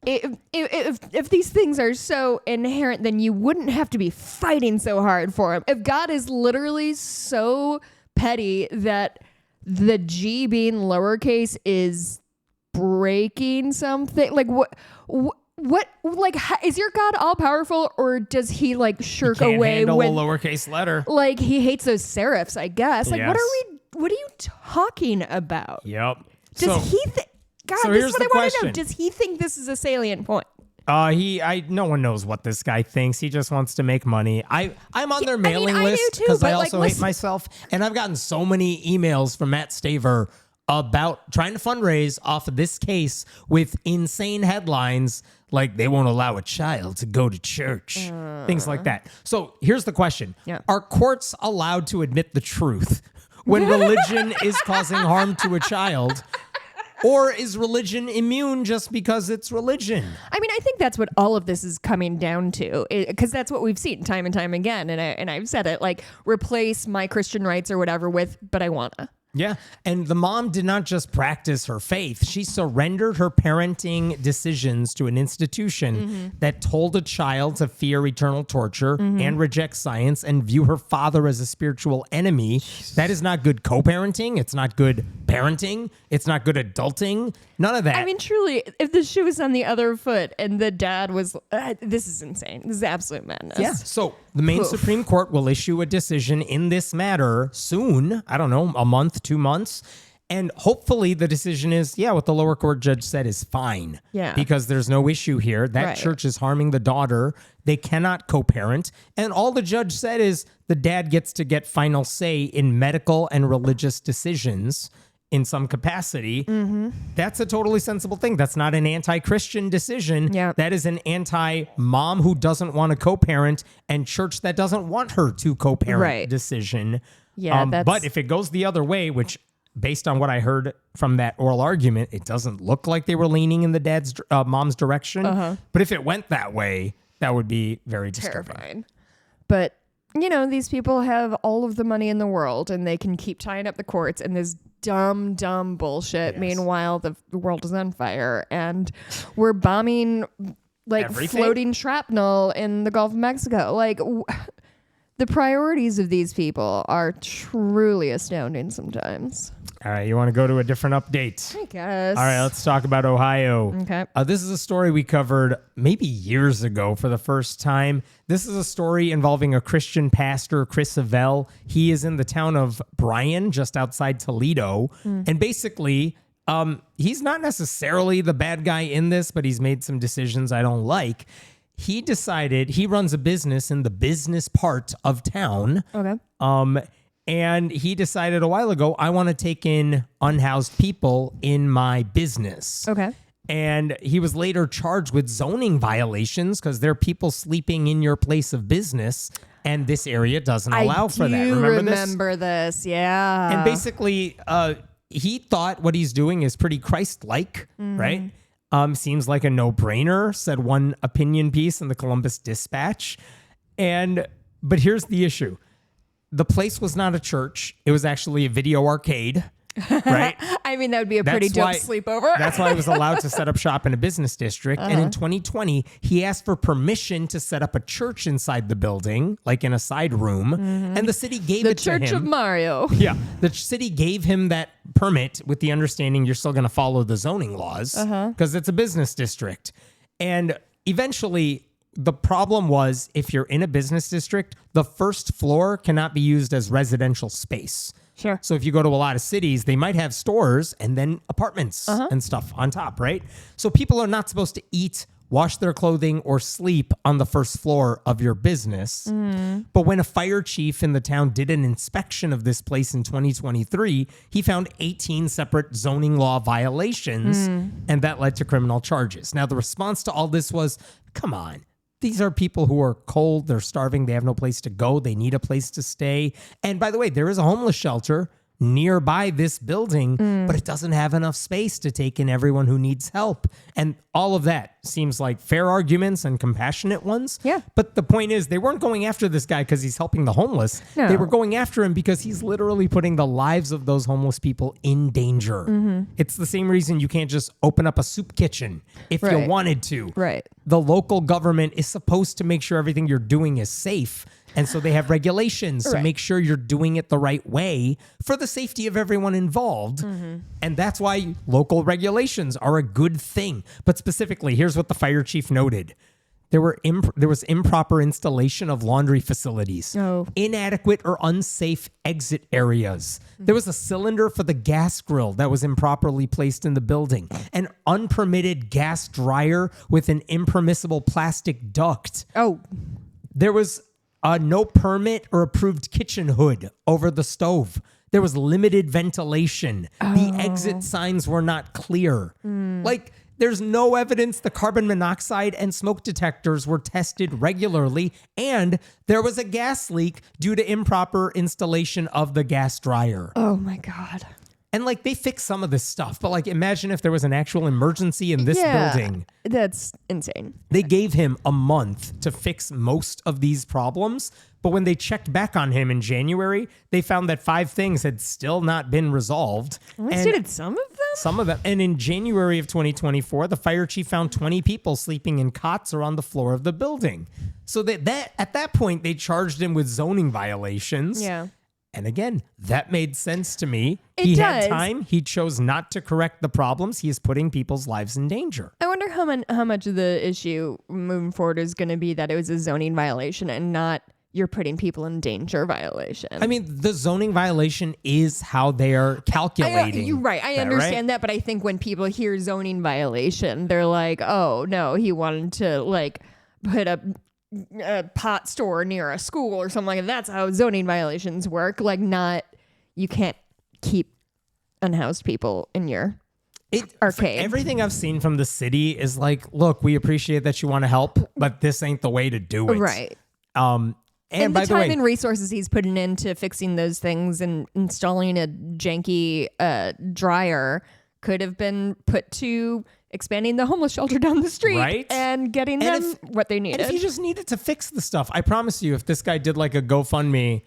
if these things are so inherent, then you wouldn't have to be fighting so hard for them. If God is literally so petty that the G being lowercase is breaking something, like what like is your God all powerful, or does he like shirk away when a lowercase letter? Like he hates those serifs, I guess. Like Yes. what are you talking about? Yep. Does he think? God, so this here's is what I the want to know. question. Does he think this is a salient point? No one knows what this guy thinks. He just wants to make money. I'm on their mailing I do list too, because I but, also hate myself. And I've gotten so many emails from Matt Staver about trying to fundraise off of this case with insane headlines like they won't allow a child to go to church, things like that. So here's the question. Yeah. Are courts allowed to admit the truth when religion is causing harm to a child? Or is religion immune just because it's religion? I mean, I think that's what all of this is coming down to, because that's what we've seen time and time again. And I've said it, like, replace my Christian rights or whatever with, but I wanna. Yeah. And the mom did not just practice her faith. She surrendered her parenting decisions to an institution that told a child to fear eternal torture and reject science and view her father as a spiritual enemy. That is not good co-parenting. It's not good parenting. It's not good adulting. None of that. I mean, truly, if the shoe was on the other foot and the dad was, this is insane. This is absolute madness. Yeah. So the Maine Supreme Court will issue a decision in this matter soon. I don't know, a month, 2 months. And hopefully the decision is, yeah, what the lower court judge said is fine. Yeah. Because there's no issue here. That Right. church is harming the daughter. They cannot co-parent. And all the judge said is the dad gets to get final say in medical and religious decisions in some capacity. That's a totally sensible thing. That's not an anti-Christian decision. Yeah. That is an anti-mom who doesn't want to co-parent and church that doesn't want her to co-parent Right. decision. Yeah, But if it goes the other way, which based on what I heard from that oral argument, it doesn't look like they were leaning in the mom's direction. But if it went that way, that would be very disturbing. terrifying. But, you know, these people have all of the money in the world and they can keep tying up the courts and this dumb bullshit. Yes. Meanwhile, the world is on fire and we're bombing like Everything? floating shrapnel in the Gulf of Mexico. Like the priorities of these people are truly astounding sometimes. All right, you want to go to a different update? I guess. All right, let's talk about Ohio. Okay. This is a story we covered maybe years ago for the first time. This is a story involving a Christian pastor, Chris Avell. He is in the town of Bryan, just outside Toledo. And basically, he's not necessarily the bad guy in this, but he's made some decisions I don't like. He decided he runs a business in the business part of town. Okay. And he decided a while ago, I want to take in unhoused people in my business. Okay. And he was later charged with zoning violations because there are people sleeping in your place of business, and this area doesn't allow for that. I do Remember remember this. Yeah. And basically, he thought what he's doing is pretty Christ-like, right? Seems like a no-brainer, said one opinion piece in the Columbus Dispatch. But here's the issue. The place was not a church. It was actually a video arcade, right? I mean, that would be a pretty dope sleepover. That's why he was allowed to set up shop in a business district. And in 2020, he asked for permission to set up a church inside the building, like in a side room. And the city gave the it to him. Church of Mario. Yeah. The city gave him that permit with the understanding you're still going to follow the zoning laws because it's a business district. And eventually, the problem was if you're in a business district, the first floor cannot be used as residential space. Sure. So if you go to a lot of cities, they might have stores and then apartments and stuff on top, right? So people are not supposed to eat, wash their clothing, or sleep on the first floor of your business. But when a fire chief in the town did an inspection of this place in 2023, he found 18 separate zoning law violations, and that led to criminal charges. Now, the response to all this was, come on. These are people who are cold, they're starving, they have no place to go, they need a place to stay. And by the way, there is a homeless shelter nearby this building, but it doesn't have enough space to take in everyone who needs help. And all of that seems like fair arguments and compassionate ones. Yeah. But the point is, they weren't going after this guy because he's helping the homeless. No. They were going after him because he's literally putting the lives of those homeless people in danger. It's the same reason you can't just open up a soup kitchen if you Right. wanted to. Right. The local government is supposed to make sure everything you're doing is safe. And so they have regulations to Right. make sure you're doing it the right way for the safety of everyone involved. And that's why local regulations are a good thing. But specifically, here's what the fire chief noted. There was improper installation of laundry facilities, inadequate or unsafe exit areas. There was a cylinder for the gas grill that was improperly placed in the building, an unpermitted gas dryer with an impermissible plastic duct. Oh, There was no permit or approved kitchen hood over the stove. There was limited ventilation. The exit signs were not clear. Like, there's no evidence the carbon monoxide and smoke detectors were tested regularly, and there was a gas leak due to improper installation of the gas dryer. oh my God. And like, they fixed some of this stuff, but like, imagine if there was an actual emergency in this building. That's insane. They gave him a month to fix most of these problems, but when they checked back on him in January, they found that 5 things had still not been resolved. At least he did some of them? Some of them. And in January of 2024, the fire chief found 20 people sleeping in cots or on the floor of the building. So that at that point, they charged him with zoning violations. Yeah. And again, that made sense to me. It He does. had time. He chose not to correct the problems. He is putting people's lives in danger. I wonder how much of the issue moving forward is going to be that it was a zoning violation and not you're putting people in danger violation. I mean, the zoning violation is how they are calculating. You're right. I understand that, but I think when people hear zoning violation, they're like, oh, no, he wanted to like put a pot store near a school or something like that. That's how zoning violations work. Like, not, you can't keep unhoused people in your arcade. Everything I've seen from the city is like, look, we appreciate that you want to help, but this ain't the way to do it. Right. And by the the time way, and resources he's putting into fixing those things and installing a janky dryer could have been put to expanding the homeless shelter down the street, right? And getting them what they needed. And if you just needed to fix the stuff, I promise you, if this guy did like a GoFundMe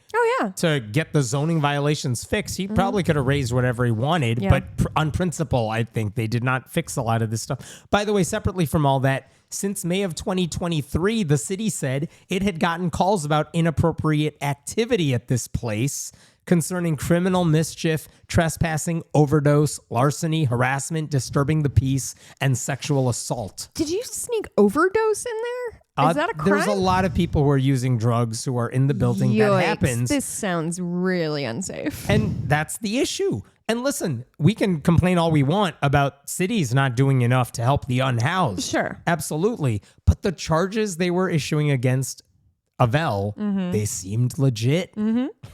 to get the zoning violations fixed, he probably could have raised whatever he wanted. Yeah. But on principle, I think they did not fix a lot of this stuff. By the way, separately from all that, since May of 2023, the city said it had gotten calls about inappropriate activity at this place concerning criminal mischief, trespassing, overdose, larceny, harassment, disturbing the peace, and sexual assault. Did you sneak overdose in there? Is that a crime? There's a lot of people who are using drugs who are in the building. Yikes, that happens. This sounds really unsafe. And that's the issue. And listen, we can complain all we want about cities not doing enough to help the unhoused. Sure. Absolutely. But the charges they were issuing against Avell, they seemed legit.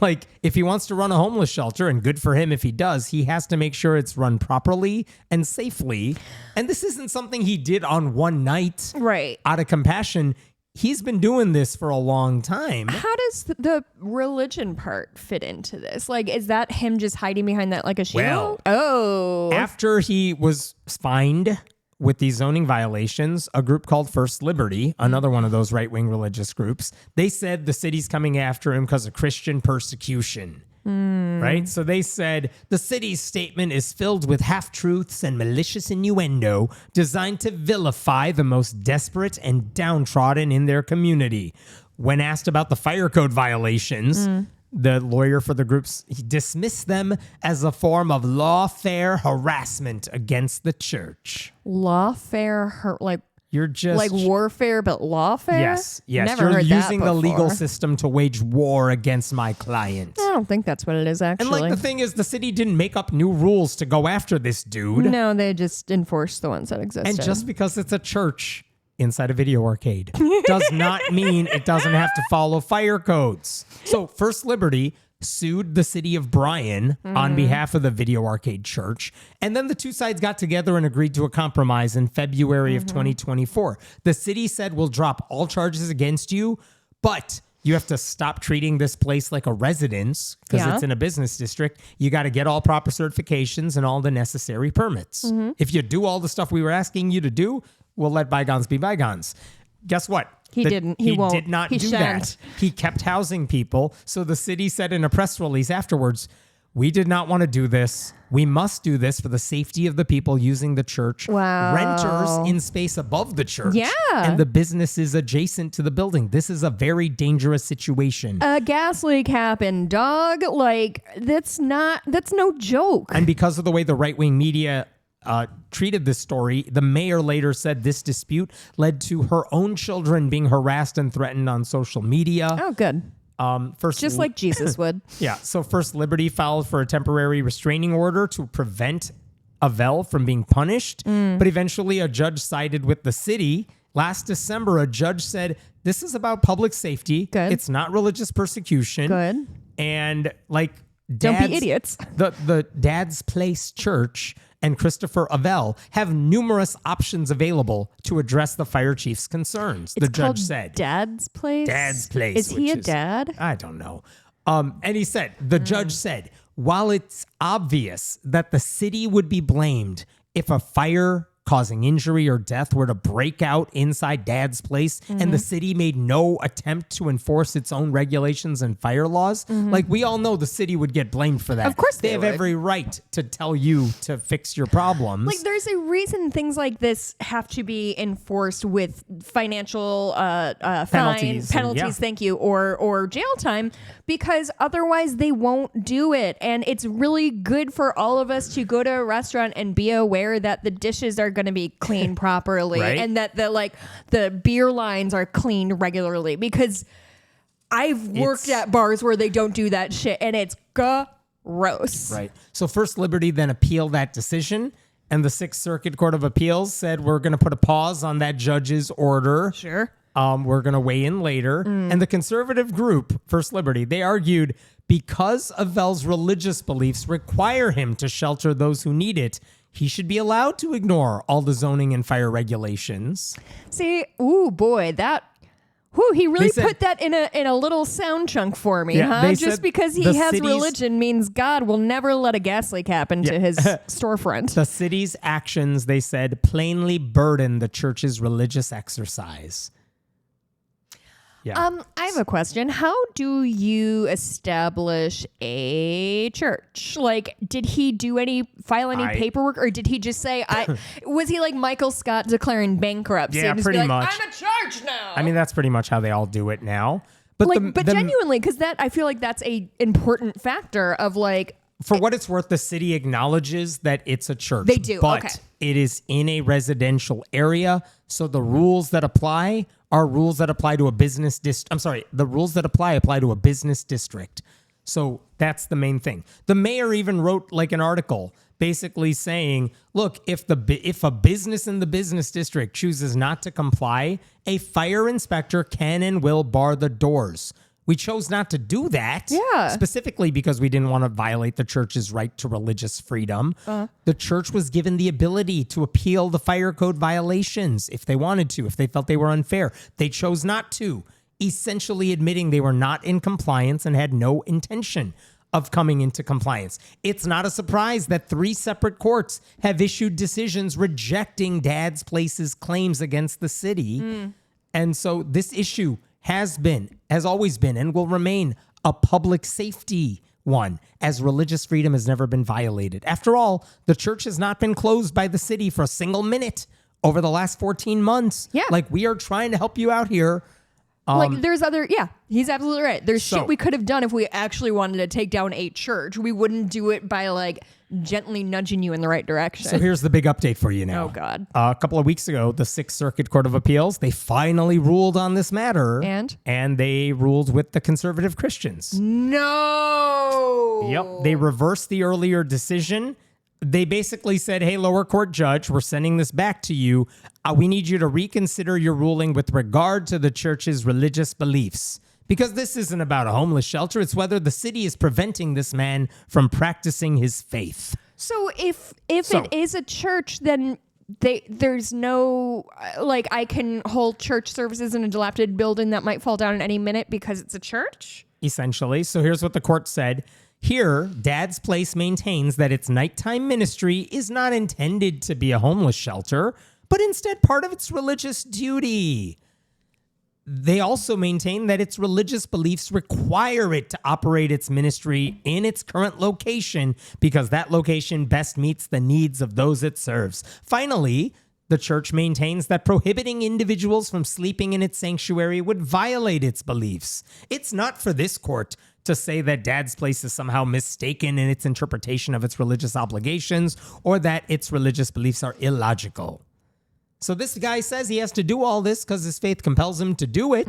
Like, if he wants to run a homeless shelter, and good for him if he does, he has to make sure it's run properly and safely. And this isn't something he did on one night. Right. Out of compassion. He's been doing this for a long time. How does the religion part fit into this? Like, is that him just hiding behind that like a shield? After he was fined with these zoning violations, a group called First Liberty, another one of those right-wing religious groups, they said the city's coming after him because of Christian persecution. Right? So they said the city's statement is filled with half-truths and malicious innuendo designed to vilify the most desperate and downtrodden in their community. When asked about the fire code violations, the lawyer for the groups he dismissed them as a form of lawfare harassment against the church. Lawfare, like You're just like warfare, but lawfare? Yes. Never You're heard that using the legal before. system to wage war against my client. I don't think that's what it is, actually. And like the thing is, the city didn't make up new rules to go after this dude. No, they just enforced the ones that existed. And just because it's a church inside a video arcade does not mean it doesn't have to follow fire codes. So First Liberty sued the city of Bryan on behalf of the video arcade church. And then the two sides got together and agreed to a compromise in February of 2024. The city said, we'll drop all charges against you, but you have to stop treating this place like a residence because it's in a business district. You got to get all proper certifications and all the necessary permits. If you do all the stuff we were asking you to do, we'll let bygones be bygones. Guess what? He didn't. He won't. Did not He do shan't. that. He kept housing people. So the city said in a press release afterwards, we did not want to do this. We must do this for the safety of the people using the church, Wow. renters in space above the church, Yeah. and the businesses adjacent to the building. This is a very dangerous situation. A gas leak happened, dog. Like, that's no joke. And because of the way the right-wing media treated this story, the mayor later said this dispute led to her own children being harassed and threatened on social media. Oh, good. First, Just like Jesus would. yeah. So First Liberty filed for a temporary restraining order to prevent Avell from being punished. But eventually a judge sided with the city. Last December, a judge said, this is about public safety. Good. It's not religious persecution. Good. And like, Don't be idiots. The Dad's Place Church and Christopher Avell have numerous options available to address the fire chief's concerns, the judge said. Dad's Place? Dad's Place. Is he a dad? I don't know. And he said, the judge said, while it's obvious that the city would be blamed if a fire causing injury or death were to break out inside Dad's Place and the city made no attempt to enforce its own regulations and fire laws, like we all know the city would get blamed for that. Of course they they have would. every right to tell you to fix your problems. Like, there's a reason things like this have to be enforced with financial Penalties, penalties, yeah. thank you, or jail time, because otherwise they won't do it. And it's really good for all of us to go to a restaurant and be aware that the dishes are going to be cleaned properly, Right. and that the beer lines are cleaned regularly, because I've worked at bars where they don't do that shit, and it's gross. Right. So First Liberty then appealed that decision, and the Sixth Circuit Court of Appeals said, we're going to put a pause on that judge's order. Sure. We're going to weigh in later. And the conservative group, First Liberty, they argued because Avell's religious beliefs require him to shelter those who need it, he should be allowed to ignore all the zoning and fire regulations. See, ooh boy, he really They said- put that in a little sound chunk for me, Yeah, huh? they Just said because he the has city's- religion means God will never let a gas leak happen to his storefront. The city's actions, they said, plainly burden the church's religious exercise. Yeah. I have a question. How do you establish a church? Like, did he file any paperwork, or did he just say, was he like Michael Scott declaring bankruptcy? Yeah, and just pretty be like, much. I'm a church now. I mean, that's pretty much how they all do it now. But genuinely, because I feel like that's a important factor of like, for what it's worth, the city acknowledges that it's a church. They do, But okay. it is in a residential area. So the rules that apply are rules that apply to a business the rules that apply to a business district. So that's the main thing. The mayor even wrote like an article basically saying, look, if a business in the business district chooses not to comply, a fire inspector can and will bar the doors. We chose not to do that, specifically because we didn't want to violate the church's right to religious freedom. The church was given the ability to appeal the fire code violations if they wanted to, if they felt they were unfair. They chose not to, essentially admitting they were not in compliance and had no intention of coming into compliance. It's not a surprise that 3 separate courts have issued decisions rejecting Dad's Place's claims against the city. And so this issue has always been, and will remain a public safety one, as religious freedom has never been violated. After all, the church has not been closed by the city for a single minute over the last 14 months. Yeah. Like, we are trying to help you out here. He's absolutely right. There's shit we could have done if we actually wanted to take down a church. We wouldn't do it by like gently nudging you in the right direction. So here's the big update for you now. Oh, God. A couple of weeks ago, the Sixth Circuit Court of Appeals, they finally ruled on this matter. And they ruled with the conservative Christians. No. Yep. They reversed the earlier decision. They basically said, hey, lower court judge, we're sending this back to you. We need you to reconsider your ruling with regard to the church's religious beliefs. Because this isn't about a homeless shelter. It's whether the city is preventing this man from practicing his faith. So if it is a church, then there's no, like, I can hold church services in a dilapidated building that might fall down at any minute because it's a church? Essentially. So here's what the court said. Here, Dad's Place maintains that its nighttime ministry is not intended to be a homeless shelter, but instead part of its religious duty. They also maintain that its religious beliefs require it to operate its ministry in its current location because that location best meets the needs of those it serves. Finally, the church maintains that prohibiting individuals from sleeping in its sanctuary would violate its beliefs. It's not for this court to say that Dad's Place is somehow mistaken in its interpretation of its religious obligations or that its religious beliefs are illogical. So this guy says he has to do all this because his faith compels him to do it.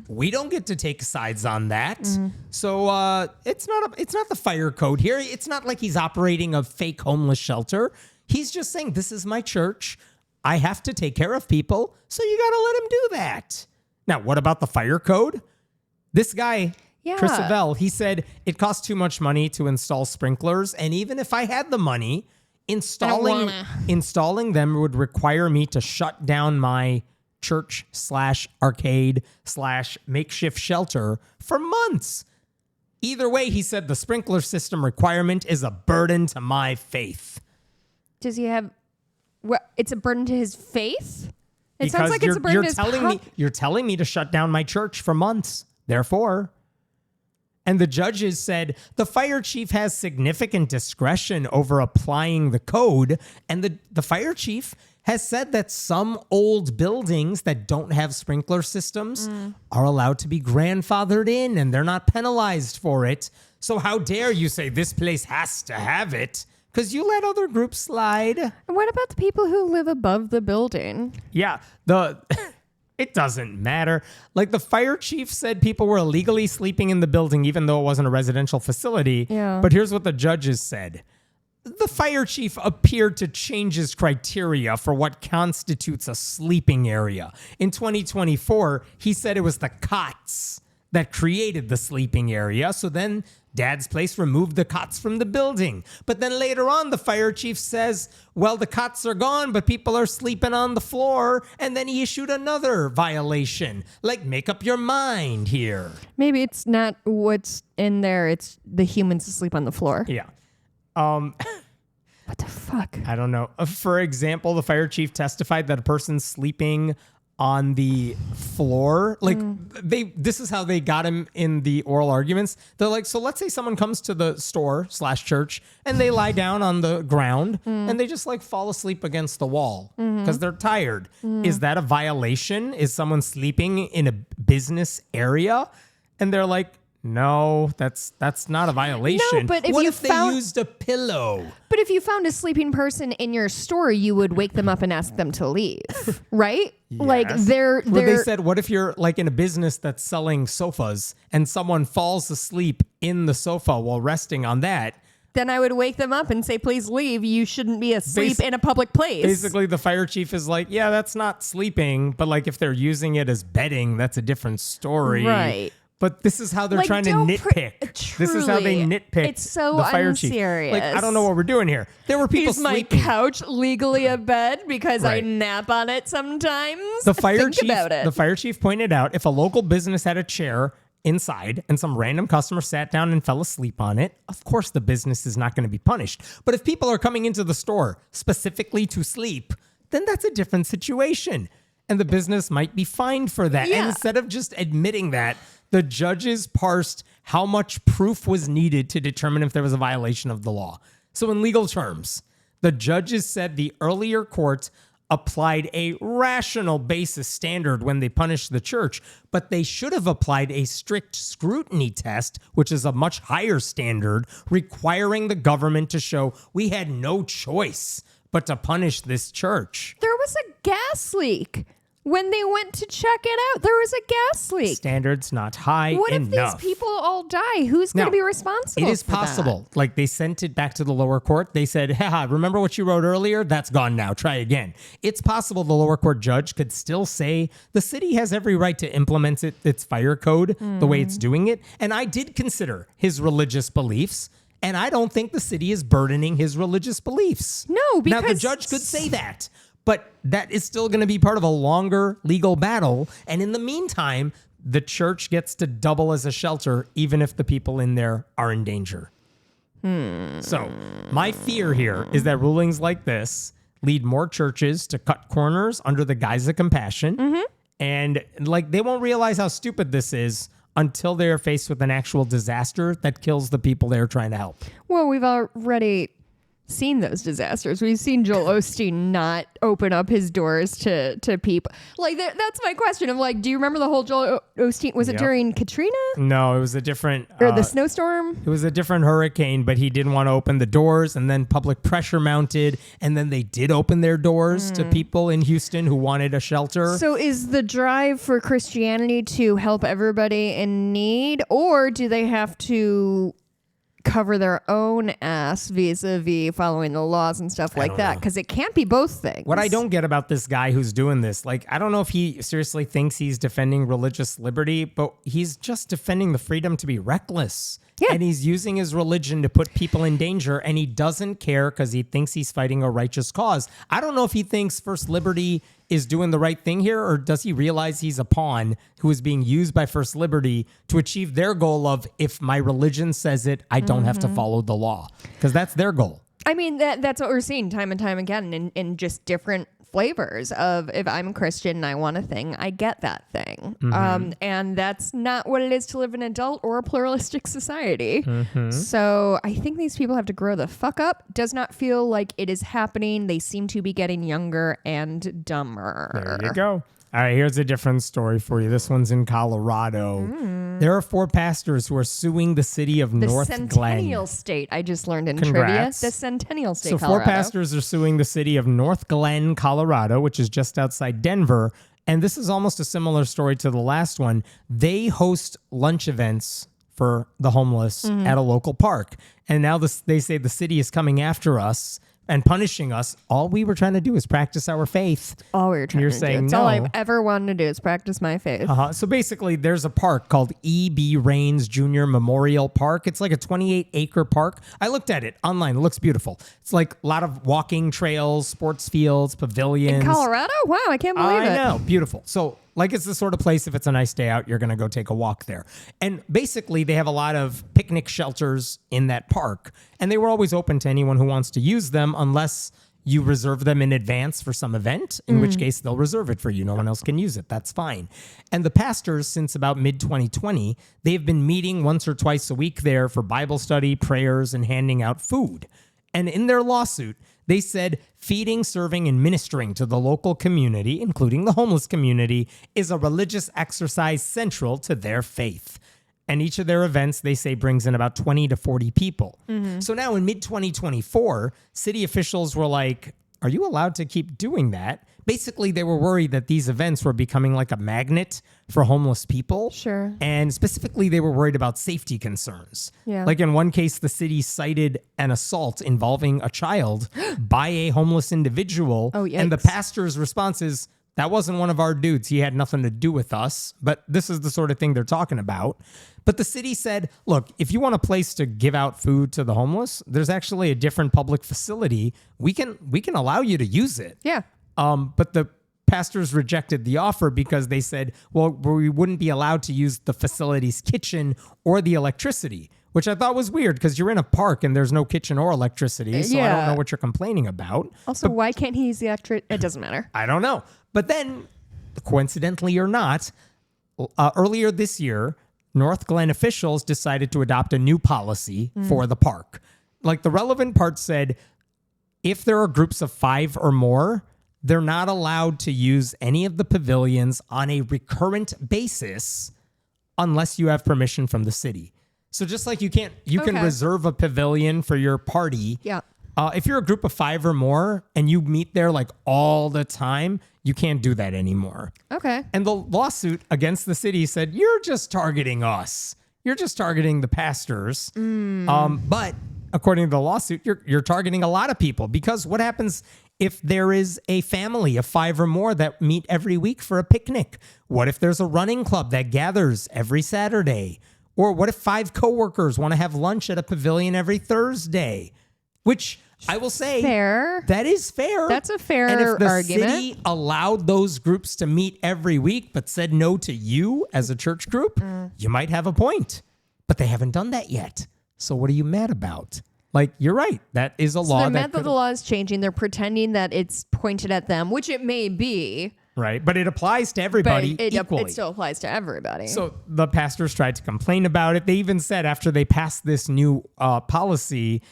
We don't get to take sides on that. So it's not the fire code here. It's not like he's operating a fake homeless shelter. He's just saying, this is my church. I have to take care of people. So you got to let him do that. Now, what about the fire code? This guy, Chris Avell, he said it costs too much money to install sprinklers. And even if I had the money, installing them would require me to shut down my church/arcade/makeshift shelter for months. Either way, he said the sprinkler system requirement is a burden to my faith. Does he have... Well, it's a burden to his faith? It sounds like it's a burden to his... You're telling me to shut down my church for months. Therefore... And the judges said the fire chief has significant discretion over applying the code. And the fire chief has said that some old buildings that don't have sprinkler systems are allowed to be grandfathered in and they're not penalized for it. So how dare you say this place has to have it? Because you let other groups slide. And what about the people who live above the building? Yeah, it doesn't matter. Like the fire chief said people were illegally sleeping in the building even though it wasn't a residential facility. Yeah. But here's what the judges said. The fire chief appeared to change his criteria for what constitutes a sleeping area. In 2024, he said it was the cots that created the sleeping area. So then Dad's Place removed the cots from the building. But then later on, the fire chief says, well, the cots are gone, but people are sleeping on the floor. And then he issued another violation. Like, make up your mind here. Maybe it's not what's in there. It's the humans asleep on the floor. Yeah. What the fuck? I don't know. For example, the fire chief testified that a person sleeping on the floor, this is how they got him in the oral arguments. They're like, so let's say someone comes to the store/church and they lie down on the ground and they just like fall asleep against the wall because they're tired. Is that a violation? Is someone sleeping in a business area? And they're like, no, that's not a violation. No, but if they used a pillow? But if you found a sleeping person in your store, you would wake them up and ask them to leave, right? Yes. Like they're they said, what if you're like in a business that's selling sofas and someone falls asleep in the sofa while resting on that? Then I would wake them up and say, please leave. You shouldn't be asleep in a public place. Basically, the fire chief is like, yeah, that's not sleeping. But like if they're using it as bedding, that's a different story. Right. But this is how they're trying to nitpick. This is how they nitpick. It's so the fire unserious. chief. Like, I don't know what we're doing here. There were people sleeping. Is my couch legally a bed because I nap on it sometimes? The fire chief. About it. The fire chief pointed out if a local business had a chair inside and some random customer sat down and fell asleep on it, of course the business is not going to be punished. But if people are coming into the store specifically to sleep, then that's a different situation. And the business might be fined for that. Yeah. And instead of just admitting that, the judges parsed how much proof was needed to determine if there was a violation of the law. So in legal terms, the judges said the earlier court applied a rational basis standard when they punished the church, but they should have applied a strict scrutiny test, which is a much higher standard, requiring the government to show we had no choice but to punish this church. There was a gas leak. When they went to check it out, there was a gas leak. Standards not high enough. What if these people all die? Who's going to be responsible? It is possible. Like they sent it back to the lower court. They said, haha, remember what you wrote earlier? That's gone now. Try again. It's possible the lower court judge could still say the city has every right to implement its fire code the way it's doing it. And I did consider his religious beliefs. And I don't think the city is burdening his religious beliefs. No, because... Now, the judge could say that, but that is still going to be part of a longer legal battle. And in the meantime, the church gets to double as a shelter, even if the people in there are in danger. So my fear here is that rulings like this lead more churches to cut corners under the guise of compassion. And like they won't realize how stupid this is until they're faced with an actual disaster that kills the people they're trying to help. Well, we've already seen those disasters. We've seen Joel Osteen not open up his doors to people. Like that's my question. I'm like, do you remember the whole Joel Osteen? Was it during Katrina? No, it was a different or the snowstorm. It was a different hurricane, but he didn't want to open the doors, and then public pressure mounted, and then they did open their doors to people in Houston who wanted a shelter. So is the drive for Christianity to help everybody in need, or do they have to cover their own ass vis-a-vis following the laws and stuff like that? Because it can't be both things. What I don't get about this guy who's doing this, like, I don't know if he seriously thinks he's defending religious liberty, but he's just defending the freedom to be reckless. Yeah. And he's using his religion to put people in danger, and he doesn't care because he thinks he's fighting a righteous cause. I don't know if he thinks First Liberty is doing the right thing here, or does he realize he's a pawn who is being used by First Liberty to achieve their goal of, if my religion says it, I don't have to follow the law, because that's their goal. I mean, that's what we're seeing time and time again in just different flavors of, if I'm a Christian and I want a thing, I get that thing. And that's not what it is to live in an adult or a pluralistic society. So I think these people have to grow the fuck up. Does not feel like it is happening. They seem to be getting younger and dumber. There you go. All right, here's a different story for you. This one's in Colorado. There are 4 pastors who are suing the city of North Glen. The Centennial State, I just learned in trivia. The Centennial State, So Colorado. 4 pastors are suing the city of North Glen, Colorado, which is just outside Denver. And this is almost a similar story to the last one. They host lunch events for the homeless at a local park. And now they say the city is coming after us and punishing us. All we were trying to do is practice our faith. All we were trying You're to do. saying It's no. all I've ever wanted to do is practice my faith. So basically, there's a park called E.B. Raines Jr. Memorial Park. It's like a 28-acre park. I looked at it online. It looks beautiful. It's like a lot of walking trails, sports fields, pavilions. In Colorado? Wow, I can't believe it. I know. Beautiful. So like it's the sort of place, if it's a nice day out, you're going to go take a walk there. And basically, they have a lot of picnic shelters in that park. And they were always open to anyone who wants to use them, unless you reserve them in advance for some event, in which case they'll reserve it for you. No one else can use it. That's fine. And the pastors, since about mid-2020, they've been meeting once or twice a week there for Bible study, prayers, and handing out food. And in their lawsuit, they said feeding, serving, and ministering to the local community, including the homeless community, is a religious exercise central to their faith. And each of their events, they say, brings in about 20 to 40 people. So now in mid-2024, city officials were like, are you allowed to keep doing that? Basically, they were worried that these events were becoming like a magnet for homeless people. Sure. And specifically, they were worried about safety concerns. Yeah. Like in one case, the city cited an assault involving a child by a homeless individual. Oh, yikes. And the pastor's response is, that wasn't one of our dudes. He had nothing to do with us. But this is the sort of thing they're talking about. But the city said, look, if you want a place to give out food to the homeless, there's actually a different public facility. We can allow you to use it. Yeah. But the pastors rejected the offer because they said, well, we wouldn't be allowed to use the facility's kitchen or the electricity, which I thought was weird because you're in a park and there's no kitchen or electricity. So I don't know what you're complaining about. Also, why can't he use the electric? It doesn't matter. I don't know. But then, coincidentally or not, earlier this year, North Glen officials decided to adopt a new policy for the park. Like the relevant part said, if there are groups of 5 or more, they're not allowed to use any of the pavilions on a recurrent basis unless you have permission from the city. So just like you can reserve a pavilion for your party. Yeah. If you're a group of 5 or more and you meet there like all the time, you can't do that anymore. Okay. And the lawsuit against the city said, you're just targeting us. You're just targeting the pastors. But according to the lawsuit, you're targeting a lot of people, because what happens if there is a family of 5 or more that meet every week for a picnic? What if there's a running club that gathers every Saturday? Or what if 5 coworkers want to have lunch at a pavilion every Thursday? Which I will say, fair. That is fair. That's a fair argument. And if the argument. city allowed those groups to meet every week, but said no to you as a church group, you might have a point. But they haven't done that yet. So what are you mad about? Like, you're right. That is a So law. they're mad that the law is changing. They're pretending that it's pointed at them, which it may be. Right. But it applies to everybody But equally. it still applies to everybody. So the pastors tried to complain about it. They even said after they passed this new policy,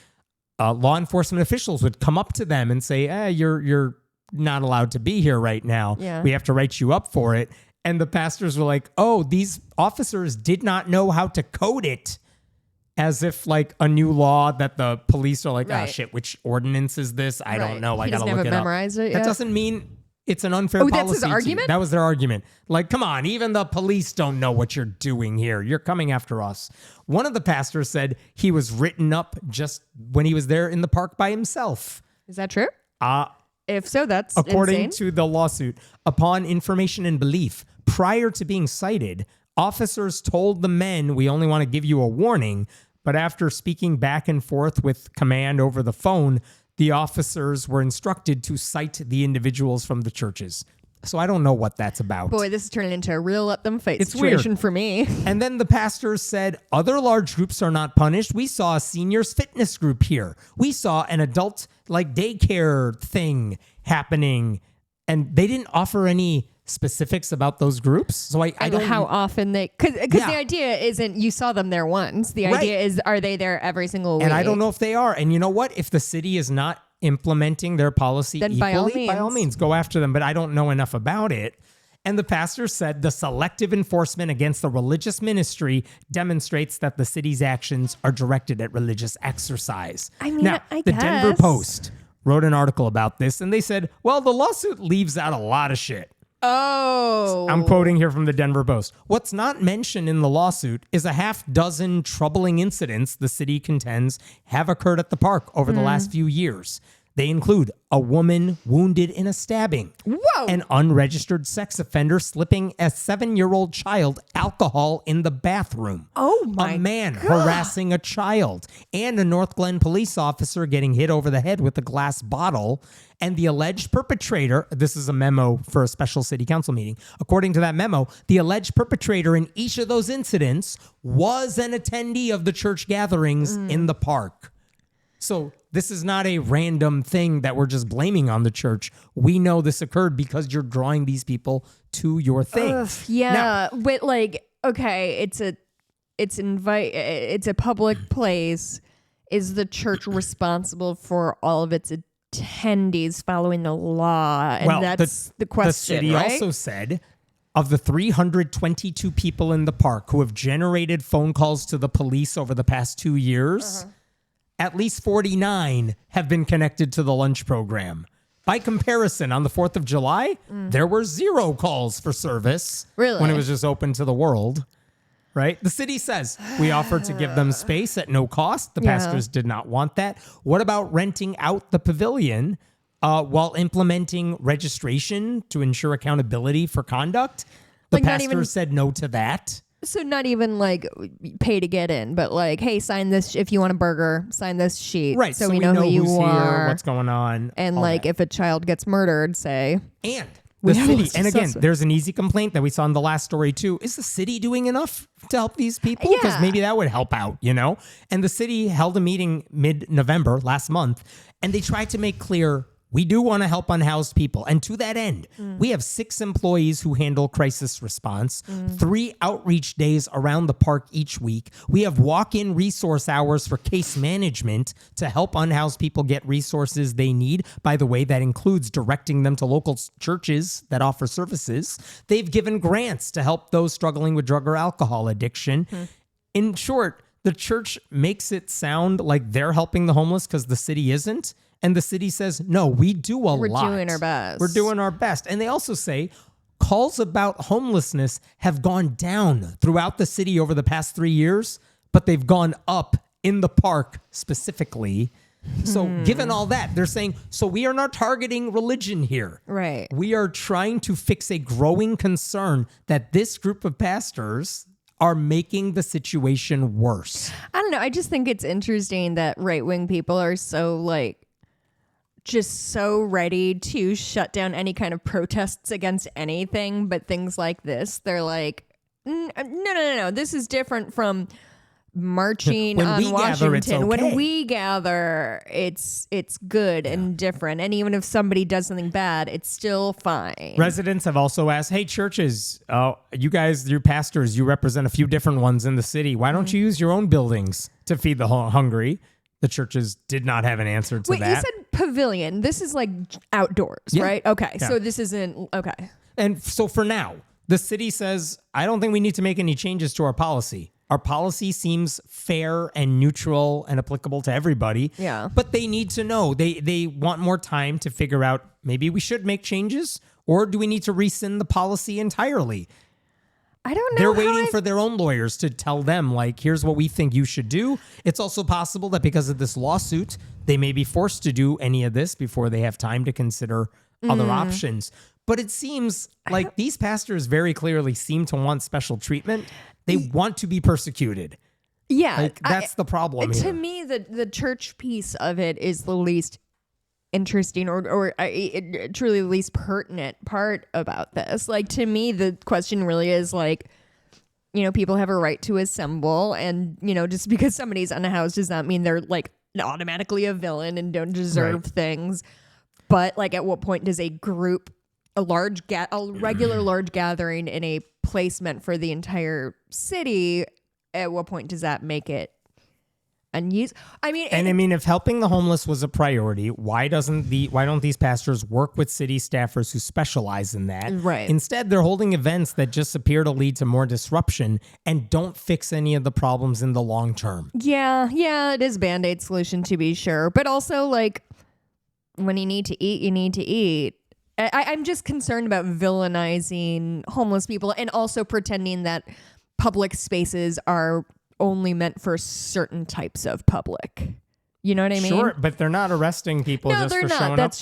law enforcement officials would come up to them and say, you're not allowed to be here right now. Yeah. We have to write you up for it. And the pastors were like, oh, these officers did not know how to code it. As if like a new law that the police are like, Right. shit, which ordinance is this? I don't know. I got to look it up. Memorized it That yet. doesn't mean it's an unfair policy. That's his argument? That was their argument. Like, come on, even the police don't know what you're doing here. You're coming after us. One of the pastors said he was written up just when he was there in the park by himself. Is that true? If so, that's According insane. to the lawsuit, upon information and belief, prior to being cited, officers told the men, we only want to give you a warning. But after speaking back and forth with command over the phone, the officers were instructed to cite the individuals from the churches. So I don't know what that's about. Boy, this is turning into a real let them fight It's situation weird. for me. And then the pastors said, other large groups are not punished. We saw a seniors fitness group here. We saw an adult like daycare thing happening. And they didn't offer any specifics about those groups. So I I don't know how often they, because the idea isn't you saw them there once. The idea is, are they there every single week? And I don't know if they are. And you know what? If the city is not implementing their policy Then equally, by all means, go after them. But I don't know enough about it. And the pastor said the selective enforcement against the religious ministry demonstrates that the city's actions are directed at religious exercise. I mean, now, I the guess. Denver Post wrote an article about this, and they said, well, the lawsuit leaves out a lot of shit. Oh. I'm quoting here from the Denver Post. What's not mentioned in the lawsuit is a half dozen troubling incidents the city contends have occurred at the park over the last few years. They include a woman wounded in a stabbing, an unregistered sex offender slipping a 7-year-old child alcohol in the bathroom, a man harassing a child, and a North Glen police officer getting hit over the head with a glass bottle. And the alleged perpetrator, this is a memo for a special city council meeting. According to that memo, the alleged perpetrator in each of those incidents was an attendee of the church gatherings in the park. So this is not a random thing that we're just blaming on the church. We know this occurred because you're drawing these people to your thing. Yeah, but like, okay, it's a public place. Is the church responsible for all of its attendees following the law? And that's the question, The city right? also said of the 322 people in the park who have generated phone calls to the police over the past 2 years, at least 49 have been connected to the lunch program. By comparison, on the 4th of July, there were 0 calls for service when it was just open to the world. Right? The city says we offered to give them space at no cost. The pastors did not want that. What about renting out the pavilion while implementing registration to ensure accountability for conduct? The Like, not pastors even- said no to that. So not even like pay to get in, but like, hey, sign this if you want a burger. Sign this sheet, Right. So we know who you who's are. here, what's going on. And all like, that. if a child gets murdered, say, And We the have a city, list of and again, suspects. there's an easy complaint that we saw in the last story too. Is the city doing enough to help these people? Because Yeah. maybe that would help out, you know? And the city held a meeting mid-November last month, and they tried to make clear we do want to help unhoused people. And to that end, we have 6 employees who handle crisis response, 3 outreach days around the park each week. We have walk-in resource hours for case management to help unhoused people get resources they need. By the way, that includes directing them to local churches that offer services. They've given grants to help those struggling with drug or alcohol addiction. In short, the church makes it sound like they're helping the homeless because the city isn't. And the city says, no, we do a lot. We're doing our best. We're doing our best. And they also say calls about homelessness have gone down throughout the city over the past 3 years, but they've gone up in the park specifically. So given all that, they're saying, so we are not targeting religion here. right. We are trying to fix a growing concern that this group of pastors are making the situation worse. I don't know. I just think it's interesting that right-wing people are so like just so ready to shut down any kind of protests against anything, but things like this, they're like, no. This is different from marching When on we gather, it's Washington. okay. When we gather, it's good and different. And even if somebody does something bad, it's still fine. Residents have also asked, hey, churches, you guys, your pastors, you represent a few different ones in the city. Why don't you use your own buildings to feed the hungry? The churches did not have an answer to Wait, that. you said pavilion. This is like outdoors, right? Okay, so this isn't, okay. And so for now, the city says, I don't think we need to make any changes to our policy. Our policy seems fair and neutral and applicable to everybody. Yeah. But they need to know. They want more time to figure out maybe we should make changes, or do we need to rescind the policy entirely? I don't know. They're waiting for their own lawyers to tell them, like, here's what we think you should do. It's also possible that because of this lawsuit, they may be forced to do any of this before they have time to consider other options. But it seems like these pastors very clearly seem to want special treatment. They want to be persecuted. Yeah. Like, that's the problem here. To me, the church piece of it is the least interesting or truly the least pertinent part about this. Like, to me, the question really is like, people have a right to assemble, and, just because somebody's unhoused does not mean they're like automatically a villain and don't deserve things. But like, at what point does a group, a regular large gathering in a place meant for the entire city, at what point does that make it unused? I mean, if helping the homeless was a priority, why don't these pastors work with city staffers who specialize in that? Right. Instead, they're holding events that just appear to lead to more disruption and don't fix any of the problems in the long term. Yeah, it is Band-Aid solution to be sure, but also like, when you need to eat, you need to eat. I'm just concerned about villainizing homeless people and also pretending that public spaces are only meant for certain types of public. You know what I mean? Sure, but they're not arresting people just for showing up there. That's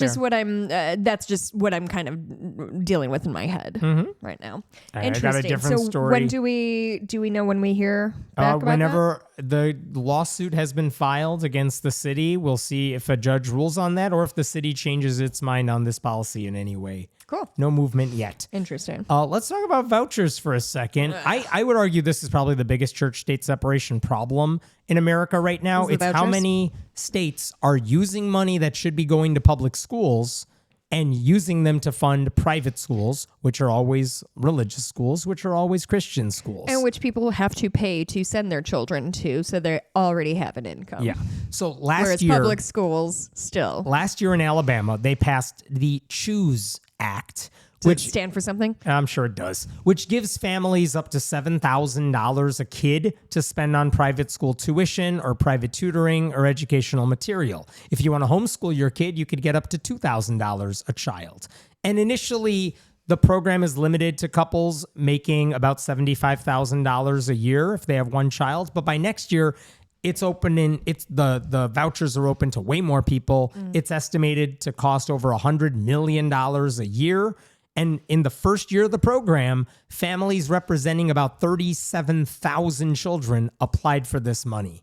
just what I'm kind of dealing with in my head right now. I got a different story. When do we know when we hear back about whenever the lawsuit has been filed against the city, we'll see if a judge rules on that or if the city changes its mind on this policy in any way. Cool. No movement yet. Interesting. Let's talk about vouchers for a second. I would argue this is probably the biggest church-state separation problem in America right now. It's how many states are using money that should be going to public schools and using them to fund private schools, which are always religious schools, which are always Christian schools. And which people have to pay to send their children to, so they already have an income. Yeah. So Whereas public schools still. Last year in Alabama, they passed the Choose Act, Which stand for something? I'm sure it does. Which gives families up to $7,000 a kid to spend on private school tuition or private tutoring or educational material. If you want to homeschool your kid, you could get up to $2,000 a child. And initially, the program is limited to couples making about $75,000 a year if they have one child. But by next year, it's the vouchers are open to way more people. It's estimated to cost over $100 million a year. And in the first year of the program, families representing about 37,000 children applied for this money.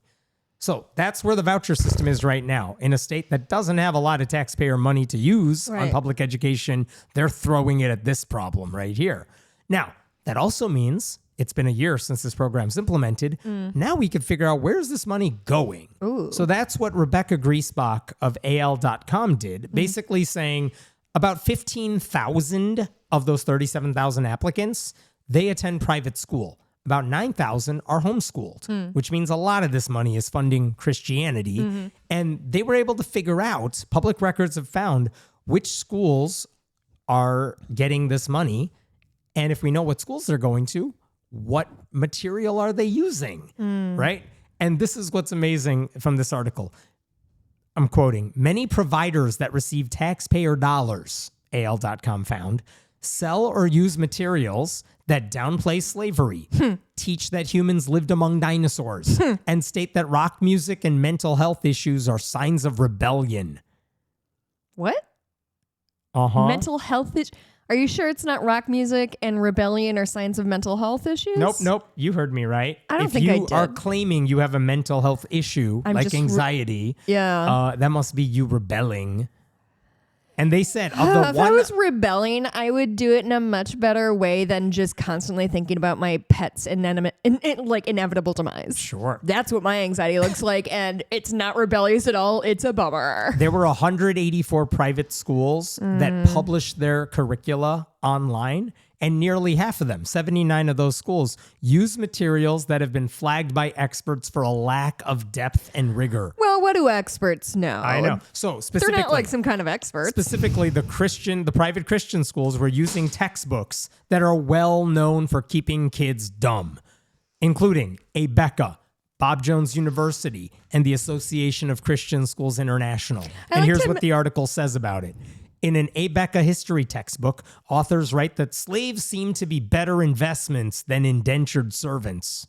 So that's where the voucher system is right now. In a state that doesn't have a lot of taxpayer money to use on public education, they're throwing it at this problem right here. Now, that also means it's been a year since this program's implemented. Now we can figure out, where's this money going? Ooh. So that's what Rebecca Griesbach of AL.com did, basically saying about 15,000 of those 37,000 applicants, they attend private school. About 9,000 are homeschooled, which means a lot of this money is funding Christianity. And they were able to figure out, public records have found, which schools are getting this money. And if we know what schools they're going to, what material are they using, right? And this is what's amazing from this article. I'm quoting, many providers that receive taxpayer dollars, AL.com found, sell or use materials that downplay slavery, teach that humans lived among dinosaurs, and state that rock music and mental health issues are signs of rebellion. What? Uh-huh. Mental health issues? Are you sure it's not rock music and rebellion are signs of mental health issues? Nope. You heard me right. I don't think I did. If you are claiming you have a mental health issue, like anxiety, that must be you rebelling. And they said of the if I was rebelling, I would do it in a much better way than just constantly thinking about my pet's inevitable demise. Sure. That's what my anxiety looks like, and it's not rebellious at all. It's a bummer. There were 184 private schools that published their curricula online, and nearly half of them, 79 of those schools, use materials that have been flagged by experts for a lack of depth and rigor. Well, what do experts know? I know. So specifically, they're not like some kind of experts. Specifically, the private Christian schools were using textbooks that are well known for keeping kids dumb, including ABECA, Bob Jones University, and the Association of Christian Schools International. And here's what the article says about it. In an ABECA history textbook, authors write that slaves seem to be better investments than indentured servants,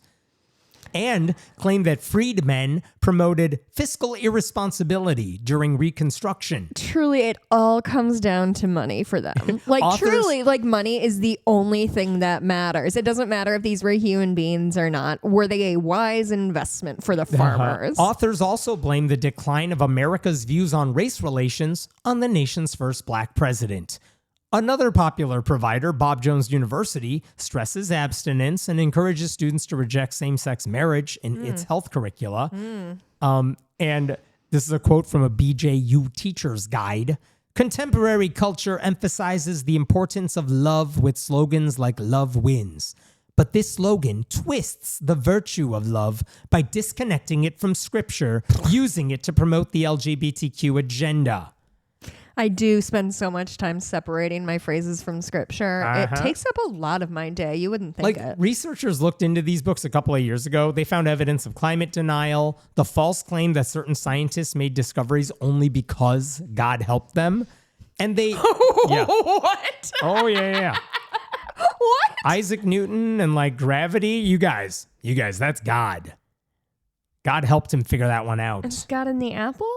and claim that freedmen promoted fiscal irresponsibility during Reconstruction. Truly, it all comes down to money for them. Truly, money is the only thing that matters. It doesn't matter if these were human beings or not. Were they a wise investment for the farmers? Authors also blame the decline of America's views on race relations on the nation's first black president. Another popular provider, Bob Jones University, stresses abstinence and encourages students to reject same-sex marriage in its health curricula. And this is a quote from a BJU teacher's guide. Contemporary culture emphasizes the importance of love with slogans like "Love wins." But this slogan twists the virtue of love by disconnecting it from scripture, using it to promote the LGBTQ agenda. I do spend so much time separating my phrases from scripture. It takes up a lot of my day. You wouldn't think it. Researchers looked into these books a couple of years ago. They found evidence of climate denial, the false claim that certain scientists made discoveries only because God helped them. And they... What? Oh, yeah. What? Isaac Newton and gravity. You guys, that's God. God helped him figure that one out. Is God in the apple?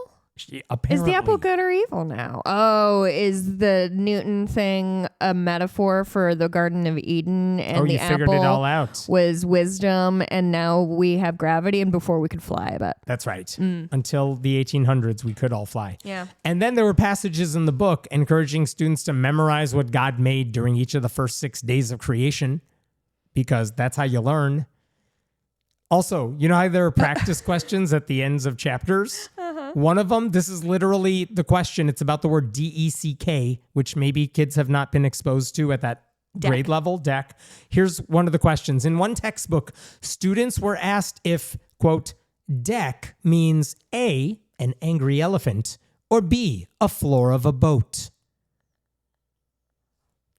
Apparently. Is the apple good or evil now? Oh, is the Newton thing a metaphor for the Garden of Eden? And the figured apple it all out. Was wisdom, and now we have gravity, and before we could fly, but that's right. Until the 1800s, we could all fly. Yeah. And then there were passages in the book encouraging students to memorize what God made during each of the first 6 days of creation, because that's how you learn. Also, you know how there are practice questions at the ends of chapters? One of them, this is literally the question. It's about the word DECK, which maybe kids have not been exposed to at that grade level, DECK. Here's one of the questions. In one textbook, students were asked if, quote, DECK means A, an angry elephant, or B, a floor of a boat.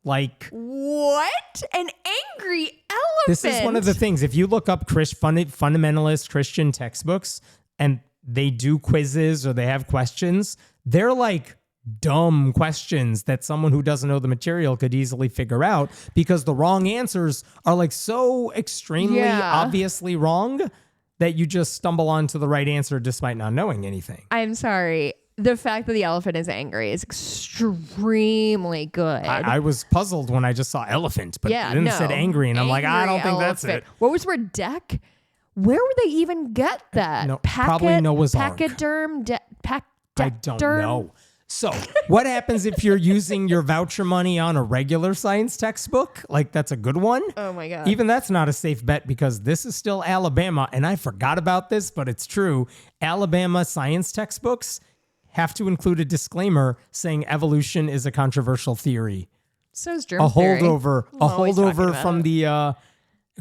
What? An angry elephant? This is one of the things. If you look up fundamentalist Christian textbooks and they do quizzes or they have questions, they're dumb questions that someone who doesn't know the material could easily figure out, because the wrong answers are so extremely obviously wrong that you just stumble onto the right answer despite not knowing anything. I'm sorry. The fact that the elephant is angry is extremely good. I was puzzled when I just saw elephant, but then it said angry, and I'm I don't think that's it. What was the word deck? Where would they even get that? No, probably Noah's Ark. Pachyderm? I don't know. So what happens if you're using your voucher money on a regular science textbook? That's a good one. Oh my God. Even that's not a safe bet, because this is still Alabama, and I forgot about this, but it's true. Alabama science textbooks have to include a disclaimer saying evolution is a controversial theory. So is germ theory. A holdover from the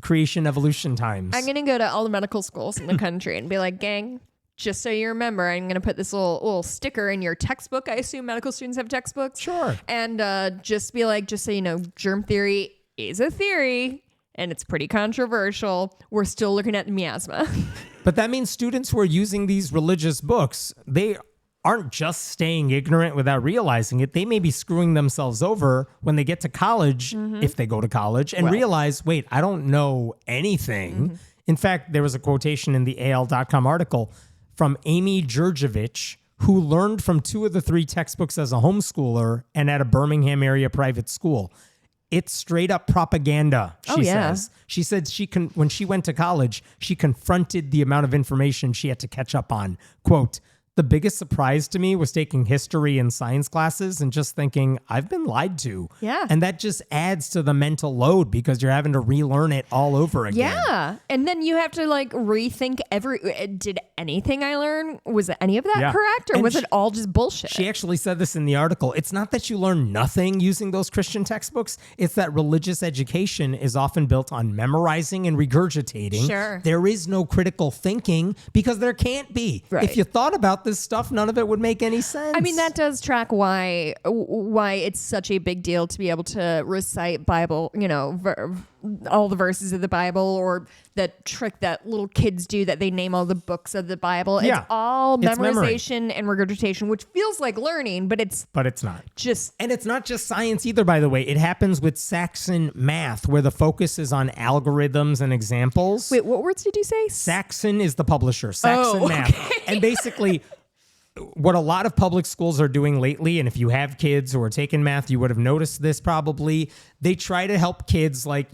creation evolution times. I'm going to go to all the medical schools in the country and be like, gang, just so you remember, I'm going to put this little sticker in your textbook. I assume medical students have textbooks. Sure. And just be like, just so you know, germ theory is a theory and it's pretty controversial. We're still looking at miasma. But that means students who are using these religious books, they aren't just staying ignorant without realizing it. They may be screwing themselves over when they get to college, if they go to college, and realize, wait, I don't know anything. In fact, there was a quotation in the AL.com article from Amy Jurjevich, who learned from 2 of the 3 textbooks as a homeschooler and at a Birmingham area private school. It's straight up propaganda, she says. She said when she went to college, she confronted the amount of information she had to catch up on. Quote, The biggest surprise to me was taking history and science classes and just thinking, I've been lied to. Yeah. And that just adds to the mental load because you're having to relearn it all over again. Yeah. And then you have to like rethink did anything I learn, was any of that correct? Or And was it all just bullshit? She actually said this in the article. It's not that you learn nothing using those Christian textbooks. It's that religious education is often built on memorizing and regurgitating. Sure. There is no critical thinking because there can't be. Right. If you thought about this stuff, none of it would make any sense. I mean, that does track why it's such a big deal to be able to recite Bible, all the verses of the Bible, or that trick that little kids do that they name all the books of the Bible. Yeah. It's all It's memorization and regurgitation, which feels like learning, but it's not. And it's not just science either, by the way. It happens with Saxon math, where the focus is on algorithms and examples. Wait, what words did you say? Saxon is the publisher, Saxon Math. Okay. And basically, what a lot of public schools are doing lately, and if you have kids who are taking math, you would have noticed this probably, they try to help kids like,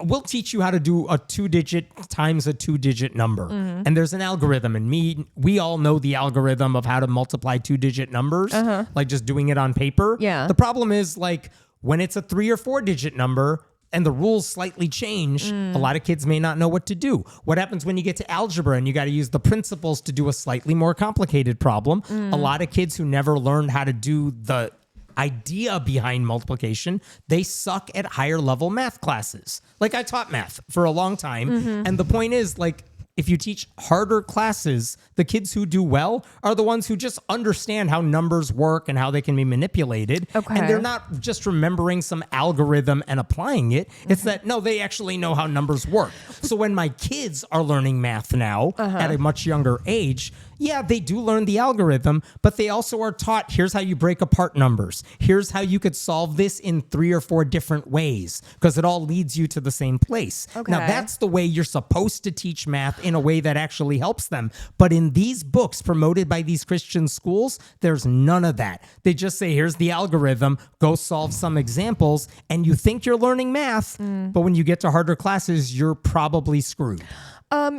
we'll teach you how to do a 2-digit times a 2-digit number. Mm-hmm. And there's an algorithm, and we all know the algorithm of how to multiply 2-digit numbers, like just doing it on paper. Yeah. The problem is like when it's a 3 or 4-digit number, and the rules slightly change, a lot of kids may not know what to do. What happens when you get to algebra and you got to use the principles to do a slightly more complicated problem? A lot of kids who never learned how to do the idea behind multiplication, they suck at higher level math classes. Like I taught math for a long time. And the point is like, if you teach harder classes, the kids who do well are the ones who just understand how numbers work and how they can be manipulated. Okay. And they're not just remembering some algorithm and applying it. It's that, no, they actually know how numbers work. So when my kids are learning math now at a much younger age, they do learn the algorithm, but they also are taught, here's how you break apart numbers. Here's how you could solve this in 3 or 4 different ways, because it all leads you to the same place. Okay. Now, that's the way you're supposed to teach math in a way that actually helps them. But in these books promoted by these Christian schools, there's none of that. They just say, here's the algorithm, go solve some examples, and you think you're learning math, but when you get to harder classes, you're probably screwed.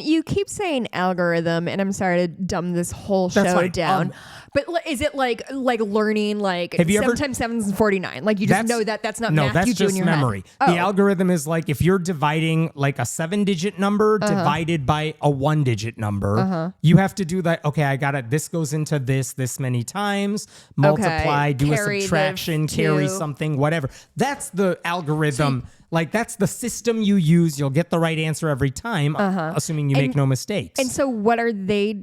You keep saying algorithm, and I'm sorry to dumb this whole That's show fine. down. But is it like learning like Have you 7 ever- times 7 is 49? Like you just know that's not no, math that's you do just in your memory. head. The algorithm is like if you're dividing like a 7-digit number divided by a 1-digit number, you have to do that. Okay, I got it. This goes into this many times, multiply, do Carry a the subtraction, carry 2. something, whatever. That's the algorithm. Like that's the system you use. You'll get the right answer every time, assuming you make no mistakes. And so what are they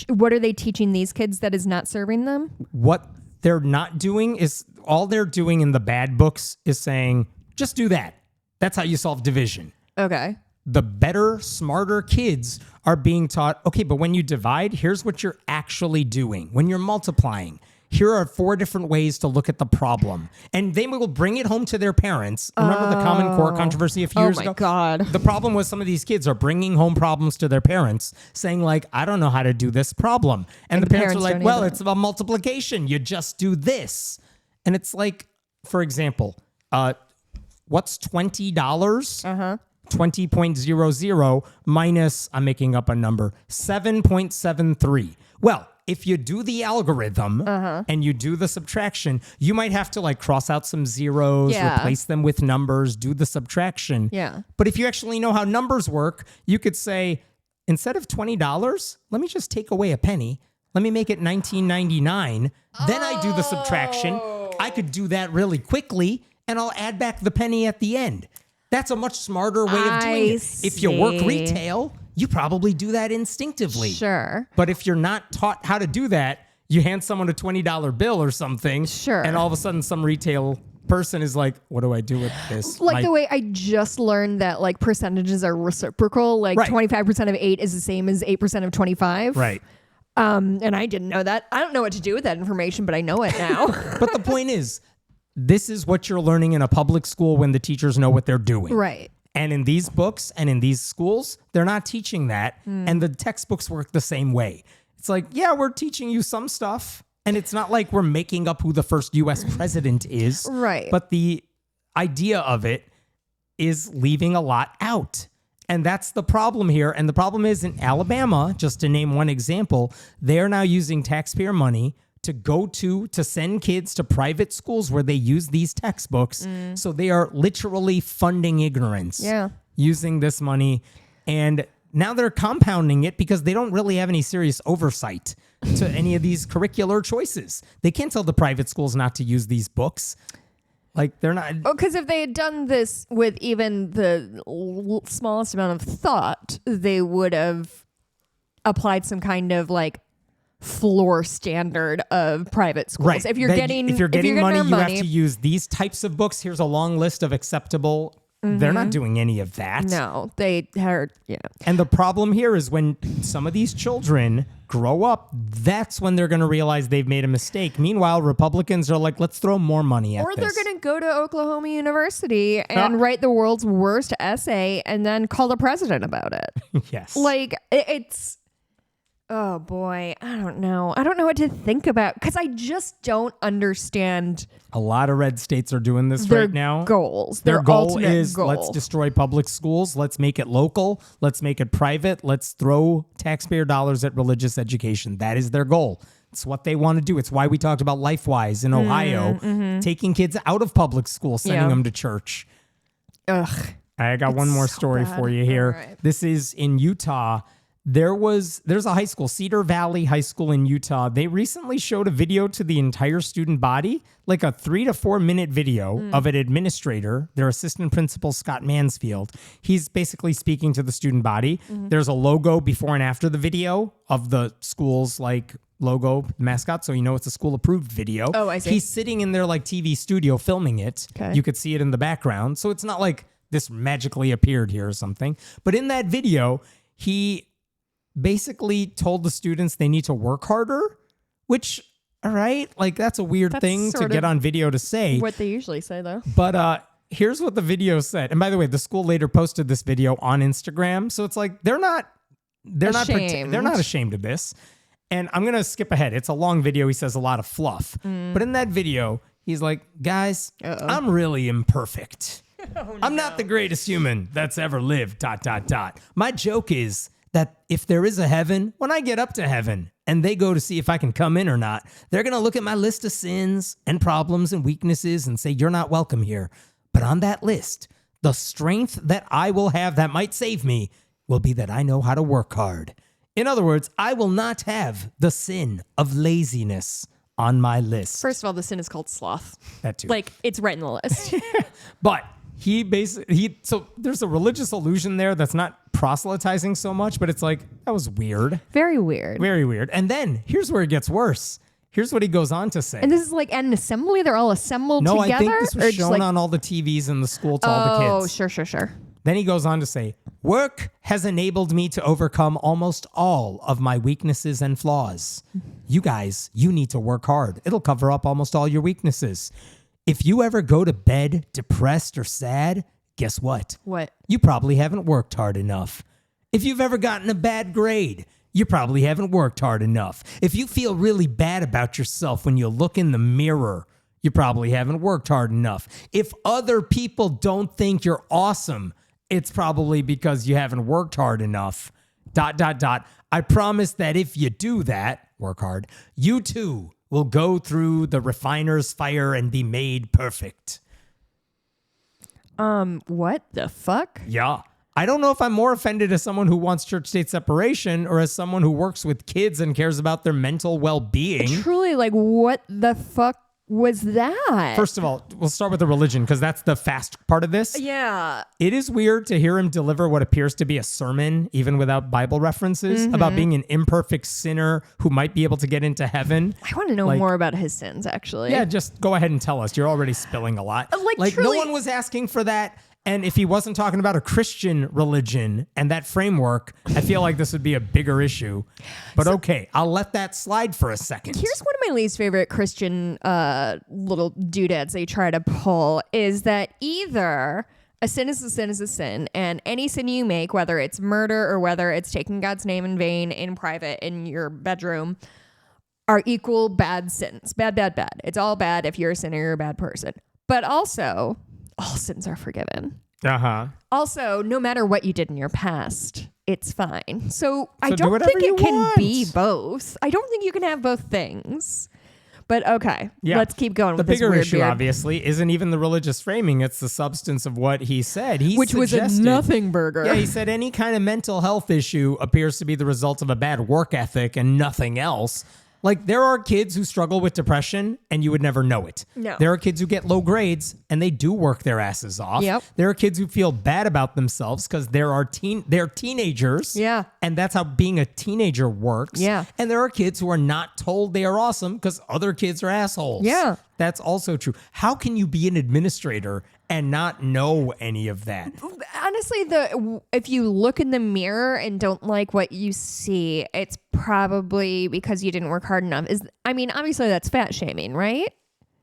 what are they teaching these kids that is not serving them? What they're not doing is all they're doing in the bad books is saying, just do that. That's how you solve division. Okay. The better, smarter kids are being taught, okay, but when you divide, here's what you're actually doing. When you're multiplying, here are 4 different ways to look at the problem. And they will bring it home to their parents. Remember the Common Core controversy a few years ago? Oh my God. The problem was some of these kids are bringing home problems to their parents saying like, I don't know how to do this problem. And the parents are like, don't well, either. it's about multiplication. You just do this. And it's like, for example, what's $20? 20.00 minus, I'm making up a number, 7.73. Well, if you do the algorithm and you do the subtraction, you might have to like cross out some zeros, replace them with numbers, do the subtraction. Yeah. But if you actually know how numbers work, you could say, instead of $20, let me just take away a penny. Let me make it $19.99. Then I do the subtraction. I could do that really quickly, and I'll add back the penny at the end. That's a much smarter way of doing it. If you work retail, you probably do that instinctively. Sure. But if you're not taught how to do that, you hand someone a $20 bill or something. Sure. And all of a sudden some retail person is like, what do I do with this? Like the way I just learned that like percentages are reciprocal. Like 25% of 8 is the same as 8% of 25. Right. And I didn't know that. I don't know what to do with that information, but I know it now. But the point is, this is what you're learning in a public school when the teachers know what they're doing. Right. And in these books and in these schools, they're not teaching that. And the textbooks work the same way. It's like, yeah, we're teaching you some stuff. And it's not like we're making up who the first U.S. president is. Right. But the idea of it is leaving a lot out. And that's the problem here. And the problem is in Alabama, just to name one example, they are now using taxpayer money to send kids to private schools where they use these textbooks. So they are literally funding ignorance using this money. And now they're compounding it because they don't really have any serious oversight to any of these curricular choices. They can't tell the private schools not to use these books. Like, they're not. Oh, because if they had done this with even the smallest amount of thought, they would have applied some kind of like floor standard of private schools. Right. If you're getting money, you have to use these types of books. Here's a long list of acceptable. They're not doing any of that. No, they are. Yeah. And the problem here is when some of these children grow up, that's when they're going to realize they've made a mistake. Meanwhile, Republicans are like, let's throw more money at this. Or they're going to go to Oklahoma University and write the world's worst essay and then call the president about it. Yes. Like, it's... Oh, boy. I don't know. I don't know what to think about because I just don't understand. A lot of red states are doing this right now. Goals. Their goal ultimate is goal. Let's destroy public schools. Let's make it local. Let's make it private. Let's throw taxpayer dollars at religious education. That is their goal. It's what they want to do. It's why we talked about LifeWise in Ohio, taking kids out of public school, sending them to church. Ugh. I got one more story for you here. Right. This is in Utah. There's a high school, Cedar Valley High School in Utah. They recently showed a video to the entire student body, like a 3 to 4 minute video of an administrator, their assistant principal, Scott Mansfield. He's basically speaking to the student body. There's a logo before and after the video of the school's like logo mascot, so you know it's a school approved video. Oh, I see. He's sitting in their like TV studio filming it. Okay. You could see it in the background. So it's not like this magically appeared here or something. But in that video, he basically told the students they need to work harder, which, all right, like that's a weird thing to get on video to say. What they usually say, though. But here's what the video said. And by the way, the school later posted this video on Instagram. So it's like they're not ashamed of this. And I'm going to skip ahead. It's a long video. He says a lot of fluff. But in that video, he's like, guys, I'm really imperfect. I'm not the greatest human that's ever lived, ... My joke is that if there is a heaven, when I get up to heaven and they go to see if I can come in or not, they're going to look at my list of sins and problems and weaknesses and say, you're not welcome here. But on that list, the strength that I will have that might save me will be that I know how to work hard. In other words, I will not have the sin of laziness on my list. First of all, the sin is called sloth. That too. Like, it's right in the list. But so there's a religious illusion there that's not proselytizing so much, but it's like, that was weird. Very weird. Very weird. And then here's where it gets worse. Here's what he goes on to say. And this is like at an assembly? They're all assembled together? No, I think this was Or shown on all the TVs in the school to all the kids. Oh, sure. Then he goes on to say, work has enabled me to overcome almost all of my weaknesses and flaws. You guys, you need to work hard. It'll cover up almost all your weaknesses. If you ever go to bed depressed or sad, guess what? What? You probably haven't worked hard enough. If you've ever gotten a bad grade, you probably haven't worked hard enough. If you feel really bad about yourself when you look in the mirror, you probably haven't worked hard enough. If other people don't think you're awesome, it's probably because you haven't worked hard enough. ... I promise that if you do that, work hard, you too will go through the refiner's fire and be made perfect. What the fuck? Yeah. I don't know if I'm more offended as someone who wants church-state separation or as someone who works with kids and cares about their mental well-being. Truly, like, what the fuck was that? First of all, we'll start with the religion because that's the fast part of this. Yeah. It is weird to hear him deliver what appears to be a sermon, even without Bible references, about being an imperfect sinner who might be able to get into heaven. I want to know more about his sins, actually. Yeah, just go ahead and tell us. You're already spilling a lot. Like truly, no one was asking for that. And if he wasn't talking about a Christian religion and that framework, I feel like this would be a bigger issue. But okay, I'll let that slide for a second. Here's one of my least favorite Christian little doodads they try to pull is that either a sin is a sin is a sin, and any sin you make, whether it's murder or whether it's taking God's name in vain in private in your bedroom, are equal bad sins. Bad. It's all bad if you're a sinner, you're a bad person. But also, all sins are forgiven. Uh-huh. Also, no matter what you did in your past, it's fine. So I do don't whatever think you it can want. be both. I don't think you can have both things. But okay, let's keep going with this bigger weird issue, beard. obviously, isn't even the religious framing. It's the substance of what he said. Which was a nothing burger. Yeah, he said any kind of mental health issue appears to be the result of a bad work ethic and nothing else. Like, there are kids who struggle with depression and you would never know it. No. There are kids who get low grades and they do work their asses off. Yep. There are kids who feel bad about themselves because they're teenagers. Yeah. And that's how being a teenager works. Yeah. And there are kids who are not told they are awesome because other kids are assholes. Yeah. That's also true. How can you be an administrator and not know any of that? Honestly, if you look in the mirror and don't like what you see, it's probably because you didn't work hard enough. Obviously that's fat shaming, right?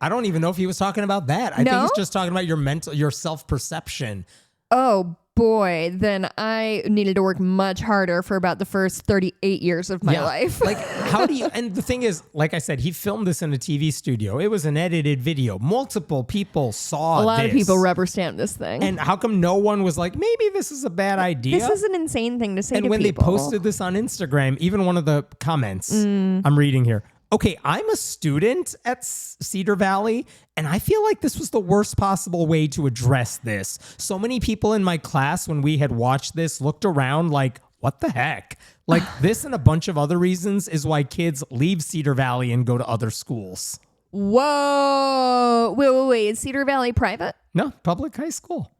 I don't even know if he was talking about that. I think he's just talking about your self-perception. Oh boy, then I needed to work much harder for about the first 38 years of my life. Like, how do you, and the thing is, like I said, he filmed this in a TV studio. It was an edited video. Multiple people saw a lot of people rubber stamp this thing. And how come no one was like, maybe this is a bad idea? This is an insane thing to say to people. And when they posted this on Instagram, even one of the comments, I'm reading here. Okay, I'm a student at Cedar Valley, and I feel like this was the worst possible way to address this. So many people in my class, when we had watched this, looked around like, what the heck? Like, this and a bunch of other reasons is why kids leave Cedar Valley and go to other schools. Whoa. Wait. Is Cedar Valley private? No, public high school.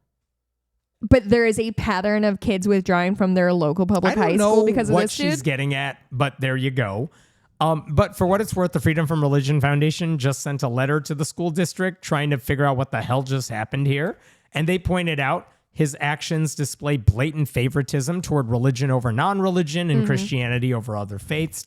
But there is a pattern of kids withdrawing from their local public high school because of this dude? I don't know what she's getting at, but there you go. But for what it's worth, the Freedom from Religion Foundation just sent a letter to the school district trying to figure out what the hell just happened here. And they pointed out his actions display blatant favoritism toward religion over non-religion and Christianity over other faiths, ...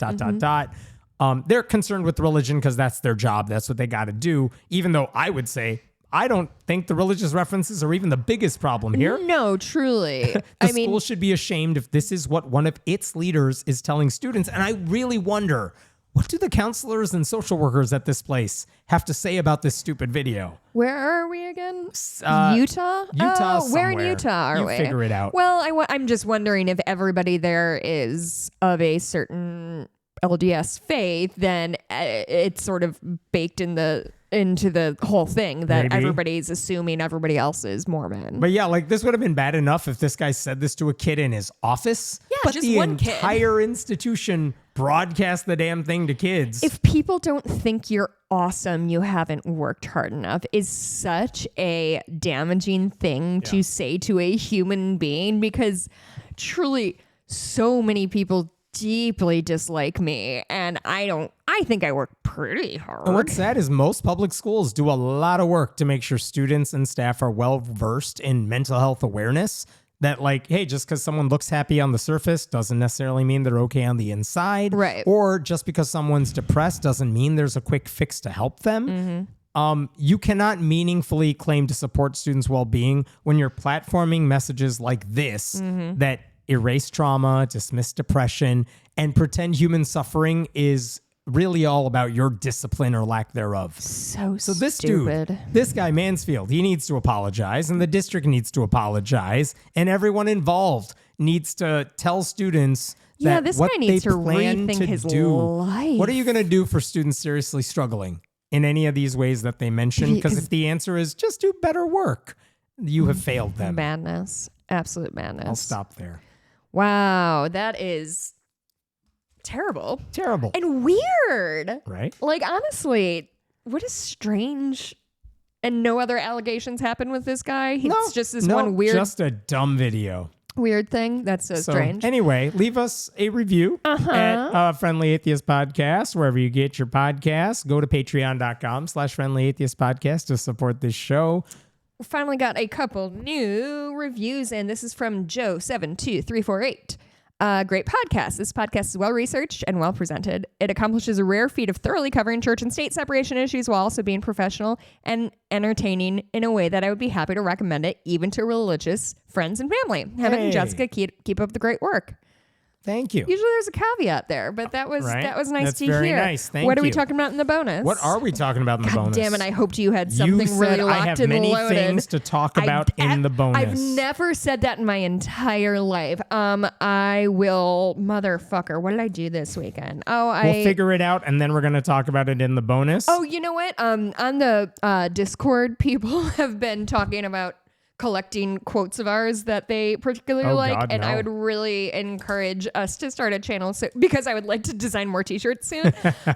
They're concerned with religion because that's their job. That's what they got to do. Even though I would say, I don't think the religious references are even the biggest problem here. No, truly. The school should be ashamed if this is what one of its leaders is telling students. And I really wonder, what do the counselors and social workers at this place have to say about this stupid video? Where are we again? Utah? Utah where in somewhere. Utah are we? Figure it out. Well, I'm just wondering if everybody there is of a certain LDS faith, then it's sort of baked into the whole thing that Maybe. everybody's assuming everybody else is Mormon. But yeah, like, this would have been bad enough if this guy said this to a kid in his office. Yeah, but just the one kid. entire institution broadcast the damn thing to kids. If people don't think you're awesome, you haven't worked hard enough is such a damaging thing to say to a human being, because truly so many people deeply dislike me, and I think I work pretty hard. And what's sad is most public schools do a lot of work to make sure students and staff are well versed in mental health awareness. That, like, hey, just because someone looks happy on the surface doesn't necessarily mean they're okay on the inside. Right. Or just because someone's depressed doesn't mean there's a quick fix to help them. You cannot meaningfully claim to support students' well-being when you're platforming messages like this that erase trauma, dismiss depression, and pretend human suffering is really all about your discipline or lack thereof. So this stupid. dude, this guy Mansfield, he needs to apologize, and the district needs to apologize, and everyone involved needs to tell students that this what guy needs they to plan rethink to his do. life. What are you going to do for students seriously struggling in any of these ways that they mentioned? Because if the answer is just do better work, you have failed them. Madness. Absolute madness. I'll stop there. Wow, that is terrible. Terrible. And weird. Right? Like, honestly, what a strange... And no other allegations happen with this guy? It's just this one weird... just a dumb video. Weird thing. That's so strange. Anyway, leave us a review at Friendly Atheist Podcast, wherever you get your podcasts. Go to patreon.com/Friendly Atheist Podcast to support this show. We finally got a couple new reviews, and this is from Joe72348. Great podcast. This podcast is well-researched and well-presented. It accomplishes a rare feat of thoroughly covering church and state separation issues while also being professional and entertaining in a way that I would be happy to recommend it even to religious friends and family. Hannah and Jessica, keep up the great work. Thank you. Usually there's a caveat there, but that was Right? that was nice That's to very hear. nice. Thank What are we you. talking about in the bonus? What are we talking about in the bonus? Damn it, I hoped you had You something said really I locked have and many loaded. things to talk about in the bonus. I've never said that in my entire life. I will, motherfucker. What did I do this weekend? We'll figure it out, and then we're going to talk about it in the bonus. Oh, you know what? On the Discord, people have been talking about collecting quotes of ours that they particularly like, God, and no. I would really encourage us to start a channel because I would like to design more t-shirts soon.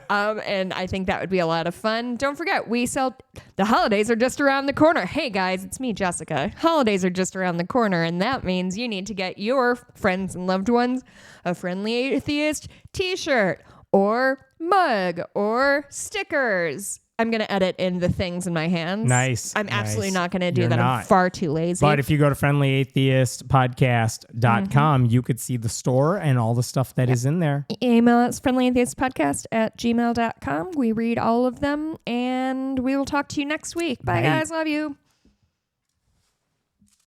And I think that would be a lot of fun. Don't forget, the holidays are just around the corner. Hey guys, it's me, Jessica. Holidays are just around the corner, and that means you need to get your friends and loved ones a Friendly Atheist t-shirt or mug or stickers. I'm going to edit in the things in my hands. Nice. I'm absolutely nice. not going to do You're that. not. I'm far too lazy. But if you go to friendlyatheistpodcast.com, you could see the store and all the stuff that is in there. Email us friendlyatheistpodcast@gmail.com. We read all of them, and we will talk to you next week. Bye. Guys. Love you.